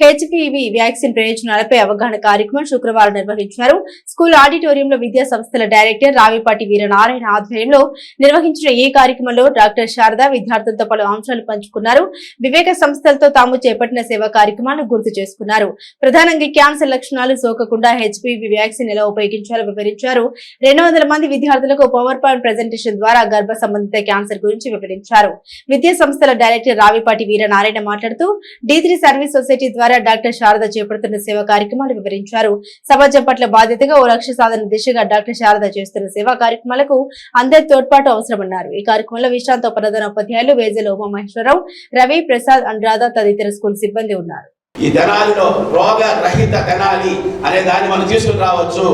HPV వ్యాక్సిన్ ప్రయోజనాలపై అవగాహన కార్యక్రమం శుక్రవారం నిర్వహించారు. స్కూల్ ఆడిటోరియంలో విద్యా సంస్థల డైరెక్టర్ రావిపాటి వీరనారాయణ ఆధ్వర్యంలో నిర్వహించిన ఈ కార్యక్రమంలో డాక్టర్ శారదా విద్యార్థులతో పలు అంశాలు పంచుకున్నారు. వివేక సంస్థలతో తాము చేపట్టిన సేవా కార్యక్రమాలను గుర్తు చేసుకున్నారు. ప్రధానంగా క్యాన్సర్ లక్షణాలు సోకకుండా HPV వ్యాక్సిన్ ఎలా ఉపయోగించాలో వివరించారు. 200 మంది విద్యార్థులకు పవర్ పాయింట్ ప్రెజెంటేషన్ ద్వారా గర్భ సంబంధిత క్యాన్సర్ గురించి వివరించారు. విద్యా సంస్థల డైరెక్టర్ రావిపాటి వీరనారాయణ మాట్లాడుతూ D3 సర్వీస్ సొసైటీ ద్వారా డాక్టర్ శారదా చేపడుతున్న సేవా కార్యక్రమాలు వివరించారు. సమాజం పట్ల బాధ్యతగా ఓ లక్ష్య సాధన దిశగా డాక్టర్ శారదా చేస్తున్న సేవా కార్యక్రమాలకు అందరి తోడ్పాటు అవసరమన్నారు. ఈ కార్యక్రమంలో విశ్రాంత ప్రధాన ఉపాధ్యాయులు వేజల ఉమామహేశ్వరరావు, రవి, ప్రసాద్, అనురాధ తదితర స్కూల్ సిబ్బంది ఉన్నారు. ఈ తెనాలిలో రోగ రహిత తెనాలి అనే దాన్ని మనం తీసుకుని రావచ్చు.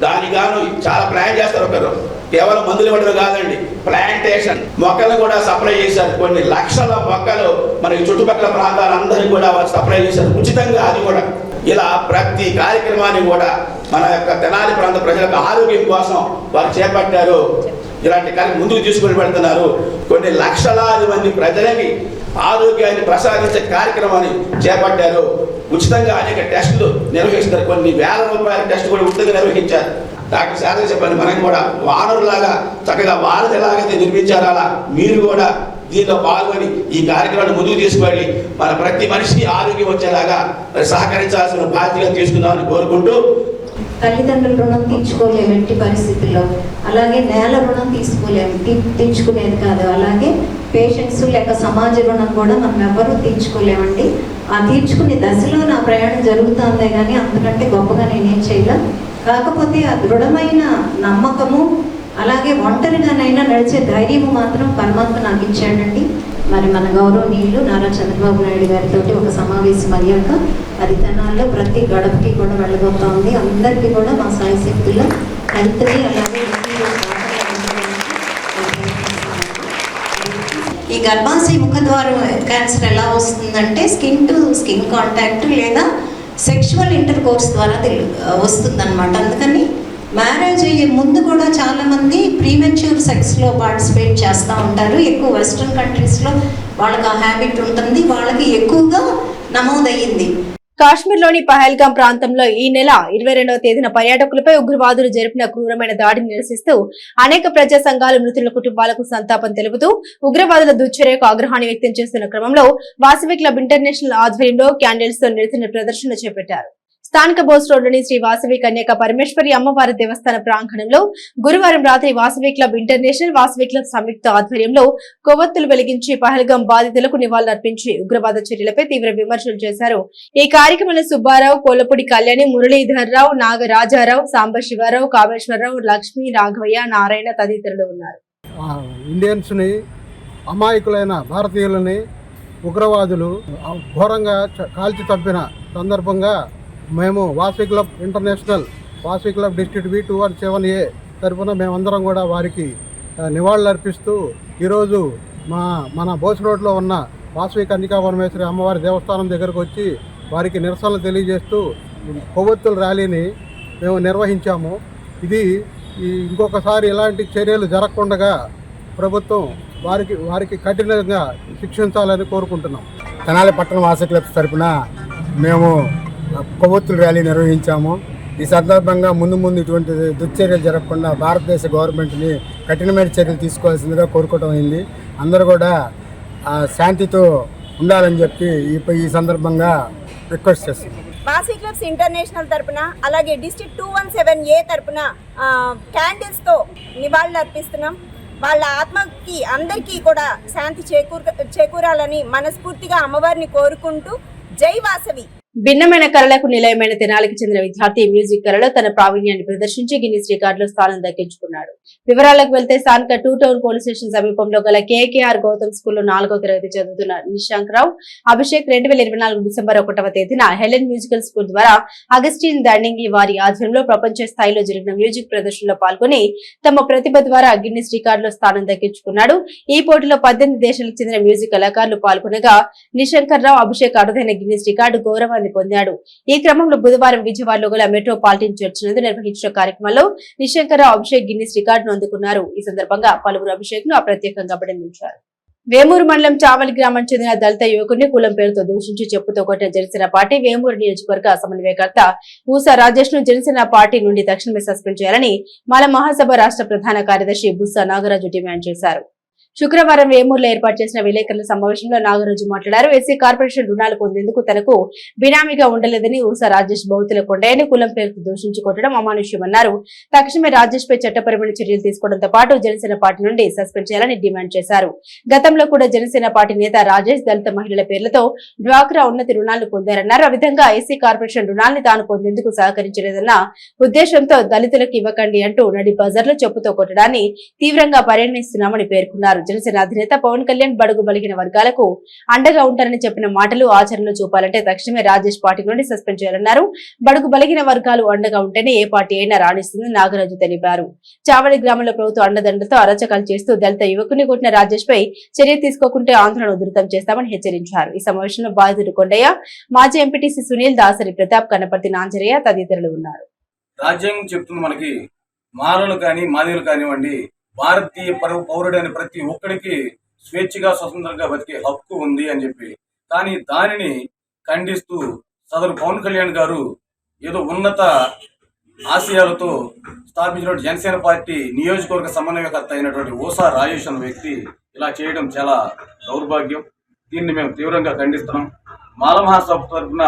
దానిగాను చాలా ప్లాన్ చేస్తారు. ఒకరు కేవలం మందులు ఇవ్వడం కాదండి, ప్లాంటేషన్ మొక్కలు కూడా సప్లై చేశారు. కొన్ని లక్షల మొక్కలు మనకి చుట్టుపక్కల ప్రాంతాలందరికీ కూడా వారు సప్లై చేశారు ఉచితంగా. అది కూడా ఇలా ప్రతి కార్యక్రమాన్ని కూడా మన యొక్క తెనాలి ప్రాంత ప్రజలకు ఆరోగ్యం కోసం వారు చేపట్టారు. ఇలాంటి కార్యక్రమం ముందుకు తీసుకుని పెడుతున్నారు. కొన్ని లక్షలాది మంది ప్రజలకి ఆరోగ్యాన్ని ప్రసాదించే కార్యక్రమాన్ని చేపట్టారు. ఉచితంగా అనేక టెస్టులు నిర్వహిస్తారు. కొన్ని వేల రూపాయల టెస్టులు కూడా ఉచితంగా నిర్వహించారు. డాక్టర్ శారద చెప్పండి, మనం కూడా వానరులాగా చక్కగా వారధి ఎలాగైతే నిర్మించారో అలా మీరు కూడా దీంట్లో పాల్గొని ఈ కార్యక్రమాన్ని ముందుకు తీసుకెళ్ళి మన ప్రతి మనిషికి ఆరోగ్యం వచ్చేలాగా సహకరించాల్సిన బాధ్యత తీసుకుందామని కోరుకుంటూ, తల్లిదండ్రుల రుణం తీర్చుకోలేము ఎట్టి పరిస్థితుల్లో, అలాగే నేల రుణం తీసుకోలేము, తీర్చుకునేది కాదు. అలాగే పేషెంట్స్ లేక సమాజ రుణం కూడా మనం ఎవరూ తీర్చుకోలేమండి. ఆ తీర్చుకునే దశలో నా ప్రయాణం జరుగుతుందే కానీ అంతకంటే గొప్పగా నేనేం చేయలేం. కాకపోతే ఆ దృఢమైన నమ్మకము, అలాగే ఒంటరిగానైనా నడిచే ధైర్యము మాత్రం పరమాత్మ నాకు ఇచ్చాడండి. మరి మన గౌరవనీయులు నారా చంద్రబాబు నాయుడు గారితో ఒక సమావేశం అయ్యాక అది తెనాల్లో ప్రతి గడపకి కూడా వెళ్ళబోతోంది. అందరికీ కూడా మా సాయి శక్తుల్లో హెల్త్ని అలాగే ఈ గర్భాశయ ముఖద్వారం క్యాన్సర్ ఎలా వస్తుందంటే స్కిన్ టు స్కిన్ కాంటాక్ట్ లేదా సెక్షువల్ ఇంటర్ కోర్స్ ద్వారా వస్తుందన్నమాట. అందుకని మ్యారేజ్ అయ్యే ముందు కూడా చాలామంది ప్రీమెచ్యూర్ సెక్స్లో పార్టిసిపేట్ చేస్తూ ఉంటారు. ఎక్కువ వెస్ట్రన్ కంట్రీస్లో వాళ్ళకి ఆ హ్యాబిట్ ఉంటుంది, వాళ్ళకి ఎక్కువగా నమోదయ్యింది. కాశ్మీర్లోని పహల్గాం ప్రాంతంలో ఈ నెల 22వ తేదీన పర్యాటకులపై ఉగ్రవాదులు జరిపిన క్రూరమైన దాడిని నిరసిస్తూ అనేక ప్రజా సంఘాలు మృతుల కుటుంబాలకు సంతాపం తెలుపుతూ ఉగ్రవాదుల దుశ్చర్యకు ఆగ్రహాన్ని వ్యక్తం చేస్తున్న క్రమంలో వాసవి క్లబ్ ఇంటర్నేషనల్ ఆధ్వర్యంలో క్యాండిల్స్ తో నిరసన ప్రదర్శన చేపట్టారు. స్థానిక బోస్ రోడ్లోని శ్రీ వాసవి కన్యక పరమేశ్వరి అమ్మవారి దేవస్థాన ప్రాంగణంలో గురువారం రాత్రి Vasavi club international Vasavi club సంయుక్త ఆధ్వర్యంలో కొవ్వొత్తులు వెలిగించి పహల్గాం బాధితులకు నివాళులర్పించి ఉగ్రవాద చర్యలపై తీవ్ర విమర్శలు చేశారు. ఈ కార్యక్రమంలో సుబ్బారావు, కోలపూడి కళ్యాణి, మురళీధర్రావు, నాగరాజారావు, సాంబశివరావు, కామేశ్వరరావు, లక్ష్మీ, రాఘవయ్య, నారాయణ తదితరులు ఉన్నారు. ఇండియన్స్ ని, అమాయకులైన భారతీయులని ఉగ్రవాదులు ఘోరంగా కాల్చి చంపిన సందర్భంగా మేము Vasavi club international Vasavi club district V217A తరఫున మేమందరం కూడా వారికి నివాళులు అర్పిస్తూ ఈరోజు మన బోస్ రోడ్లో ఉన్న వాసవి కన్యకా పరమేశ్వరి అమ్మవారి దేవస్థానం దగ్గరకు వచ్చి వారికి నిరసనలు తెలియజేస్తూ కొవ్వొత్తుల ర్యాలీని మేము నిర్వహించాము. ఇది ఇంకొకసారి ఇలాంటి చర్యలు జరగకుండా ప్రభుత్వం వారికి కఠినంగా శిక్షించాలని కోరుకుంటున్నాం. తెనాలి పట్టణ వాసవి క్లబ్స్ తరఫున మేము కొవ్వొత్తుల ర్యాలీ నిర్వహించాము. ఈ సందర్భంగా ముందు ఇటువంటి దుశ్చర్యలు జరగకుండా భారతదేశ గవర్నమెంట్ని కఠినమైన చర్యలు తీసుకోవాల్సిందిగా కోరుకోవడం అయింది. అందరూ కూడా శాంతితో ఉండాలని చెప్పి ఈ సందర్భంగా రిక్వెస్ట్ చేస్తున్నాం. వాసవి క్లబ్స్ ఇంటర్నేషనల్ తరపున అలాగే డిస్ట్రిక్ట్ 217A తరపున క్యాండిల్స్తో నివాళులు అర్పిస్తున్నాం. వాళ్ళ ఆత్మకి అందరికీ కూడా శాంతి చేకూరాలని మనస్ఫూర్తిగా అమ్మవారిని కోరుకుంటూ జై వాసవి. భిన్నమైన కళలకు నిలయమైన తెనాలికి చెందిన విద్యార్థి మ్యూజిక్ కళలో తన ప్రావీణ్యాన్ని ప్రదర్శించి గిన్నిస్ రికార్డులో స్థానం దక్కించుకున్నాడు. వివరాలకు వెళ్తే స్థానిక 2 టౌన్ పోలీస్ స్టేషన్ సమీపంలో గల KKR గౌతమ్ స్కూల్లో 4వ తరగతి చదువుతున్న నిశాంక్ రావు అభిషేక్ 2024 డిసెంబర్ 1వ తేదీన హెలెన్ మ్యూజికల్ స్కూల్ ద్వారా అగస్టిన్ దండింగి వారి ఆధ్వర్యంలో ప్రపంచ స్థాయిలో జరిగిన మ్యూజిక్ ప్రదర్శనలో పాల్గొని తమ ప్రతిభ ద్వారా గిన్నిస్ రికార్డులో స్థానం దక్కించుకున్నాడు. ఈ పోటీలో 18 దేశాలకు చెందిన మ్యూజిక్ కళాకారులు పాల్గొనగా నిశాంకర్ రావు అభిషేక్ అరుదైన గిన్నిస్ రికార్డు గౌరవాన్ని పొందాడు. ఈ క్రమంలో బుధవారం విజయవాడలో గల మెట్రోపాలిటన్ చర్చ్ నందు నిర్వహించిన కార్యక్రమంలో నిశాంకర్రావు అభిషేక్ గిన్నిస్ రికార్డును అందుకున్నారు. ఈ సందర్భంగా పలువురు అభిషేక్ ను ప్రత్యేకంగా అభినందించారు. వేమూరు మండలం చావలి గ్రామానికి చెందిన దళిత యువకుడిని కులం పేరుతో దూషించి చెప్పుతో కొట్టిన జనసేన పార్టీ వేమూరు నియోజకవర్గ సమన్వయకర్త ఊసా రాజేష్ ను జనసేన పార్టీ నుండి తక్షణమే సస్పెండ్ చేయాలని మాల మహాసభ రాష్ట్ర ప్రధాన కార్యదర్శి బుస్సా నాగరాజు డిమాండ్ చేశారు. శుక్రవారం వేమూరులో ఏర్పాటు చేసిన విలేకరుల సమావేశంలో నాగరాజు మాట్లాడారు. ఎస్సీ కార్పొరేషన్ రుణాలు పొందేందుకు తనకు బినామీగా ఉండలేదని ఊసా రాజేష్ బౌతుల కొండయ్యని కులం పేరుతో దూషించి కొట్టడం అమానుష్యమన్నారు. తక్షణమే రాజేష్ పై చట్టపరమైన చర్యలు తీసుకోవడంతో పాటు జనసేన పార్టీ నుండి సస్పెండ్ చేయాలని డిమాండ్ చేశారు. గతంలో కూడా జనసేన పార్టీ నేత రాజేష్ దళిత మహిళల పేర్లతో డ్వాక్రా ఉన్నతి రుణాలు పొందారన్నారు. ఆ విధంగా ఎస్సీ కార్పొరేషన్ రుణాల్ని తాను పొందేందుకు సహకరించలేదన్న ఉద్దేశంతో దళితులకు ఇవ్వకండి అంటూ నడి బజార్లో చెప్పుతో కొట్టడాన్ని తీవ్రంగా పరిగణిస్తున్నామని పేర్కొన్నారు. జనసేన అధినేత పవన్ కళ్యాణ్ బడుగు బలిగిన వర్గాలకు అండగా ఉంటారని చెప్పిన మాటలు ఆచరణలో చూపాలంటే తక్షణమే రాజేష్ పార్టీ నుండి సస్పెండ్ చేయాలన్నారు. బడుగు బలిగిన వర్గాలు అండగా ఉంటేనే ఏ పార్టీ అయినా రాణిస్తుందని నాగరాజు తెలిపారు. చావలి గ్రామంలో ప్రభుత్వ అండదండలతో అరాచకాలు చేస్తూ దళిత యువకుని కొట్టిన రాజేష్ పై చర్య తీసుకోకుంటే ఆందోళన ఉధృతం చేస్తామని హెచ్చరించారు. ఈ సమావేశంలో బాధితుడు కొండయ్య, మాజీ ఎంపీటీసీ సునీల్, దాసరి ప్రతాప్, కన్నపర్తి నాంజరయ్య తదితరులు ఉన్నారు. రాజ్యాంగం చెప్తుంది మనకి మాలలు కానీ మాదిలు కానివ్వండి, భారతీయ పౌరుడైన ప్రతి ఒక్కడికి స్వేచ్ఛగా స్వతంత్రంగా బతికే హక్కు ఉంది అని చెప్పి, కానీ దానిని ఖండిస్తూ సదరు పవన్ కళ్యాణ్ గారు ఏదో ఉన్నత ఆశయాలతో స్థాపించిన జనసేన పార్టీ నియోజకవర్గ సమన్వయకర్త అయినటువంటి ఓసా రాజేష్ అన్న వ్యక్తి ఇలా చేయడం చాలా దౌర్భాగ్యం. దీన్ని మేము తీవ్రంగా ఖండిస్తున్నాం. మాల మహాసభ తరఫున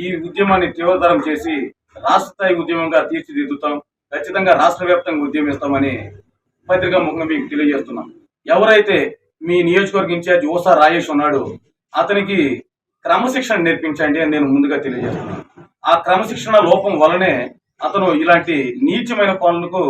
ఈ ఉద్యమాన్ని తీవ్రతరం చేసి రాష్ట్ర స్థాయి ఉద్యమంగా తీర్చిదిద్దుతాం. ఖచ్చితంగా రాష్ట్ర వ్యాప్తంగా ఉద్యమిస్తామని పత్రికా ముఖంగా మీకు తెలియజేస్తున్నాం. ఎవరైతే మీ నియోజకవర్గ ఇన్ఛార్జ్ ఓసా రాజేష్ ఉన్నాడో అతనికి క్రమశిక్షణ నేర్పించండి అని నేను ముందుగా తెలియజేస్తున్నాను. ఆ క్రమశిక్షణ లోపం వలనే అతను ఇలాంటి నీచమైన పనులకు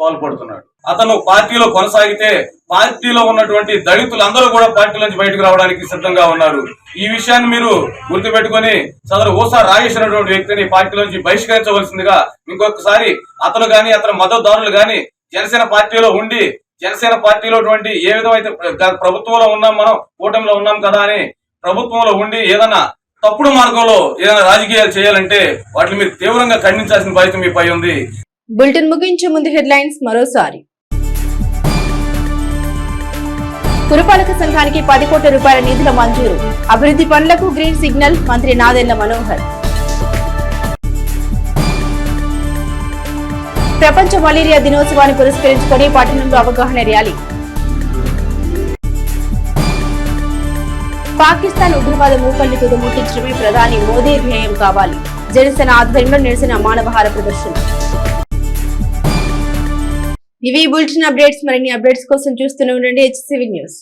పాల్పడుతున్నాడు. అతను పార్టీలో కొనసాగితే పార్టీలో ఉన్నటువంటి దళితులందరూ కూడా పార్టీ నుంచి బయటకు రావడానికి సిద్ధంగా ఉన్నారు. ఈ విషయాన్ని మీరు గుర్తుపెట్టుకుని సదరు ఓసా రాజేష్ అనేటువంటి వ్యక్తిని పార్టీ నుంచి బహిష్కరించవలసిందిగా ఇంకొకసారి అతను గాని అతని మద్దతుదారులు గాని జనసేన పార్టీలో ఉండి జనసేన పార్టీలో ఏ విధమైతే ప్రభుత్వంలో ఉన్నాం, మనం కూటమిలో ఉన్నాం కదా అని ప్రభుత్వంలో ఉండి ఏదైనా తప్పుడు మార్గంలో ఏదైనా రాజకీయాలు చేయాలంటే వాటిని మీరు తీవ్రంగా ఖండించాల్సిన బాధ్యత మీపై ఉంది. బులెటిన్ ముగించే ముందు హెడ్లైన్స్ మరోసారి. పురపాలక సంఘానికి 10 కోట్ల రూపాయల నిధుల మంజూరు. అభివృద్ధి పనులకు గ్రీన్ సిగ్నల్ మంత్రి నాదెండ్ల మనోహర్. ప్రపంచ మలేరియా దినోత్సవాన్ని పురస్కరించుకొని పట్టణంలో అవగాహన ర్యాలీ. పాకిస్తాన్ ఉగ్రవాద మూకల్ని తుదముట్టించడమే ప్రధాని మోదీ ధ్యేయం కావాలి. జనసేన ఆధ్వర్యంలో నిరసన మానవహార ప్రదర్శన. ఇవి బులెటిన్ అప్డేట్స్. మరిన్ని అప్డేట్స్ కోసం చూస్తూనే ఉండండి HCV న్యూస్.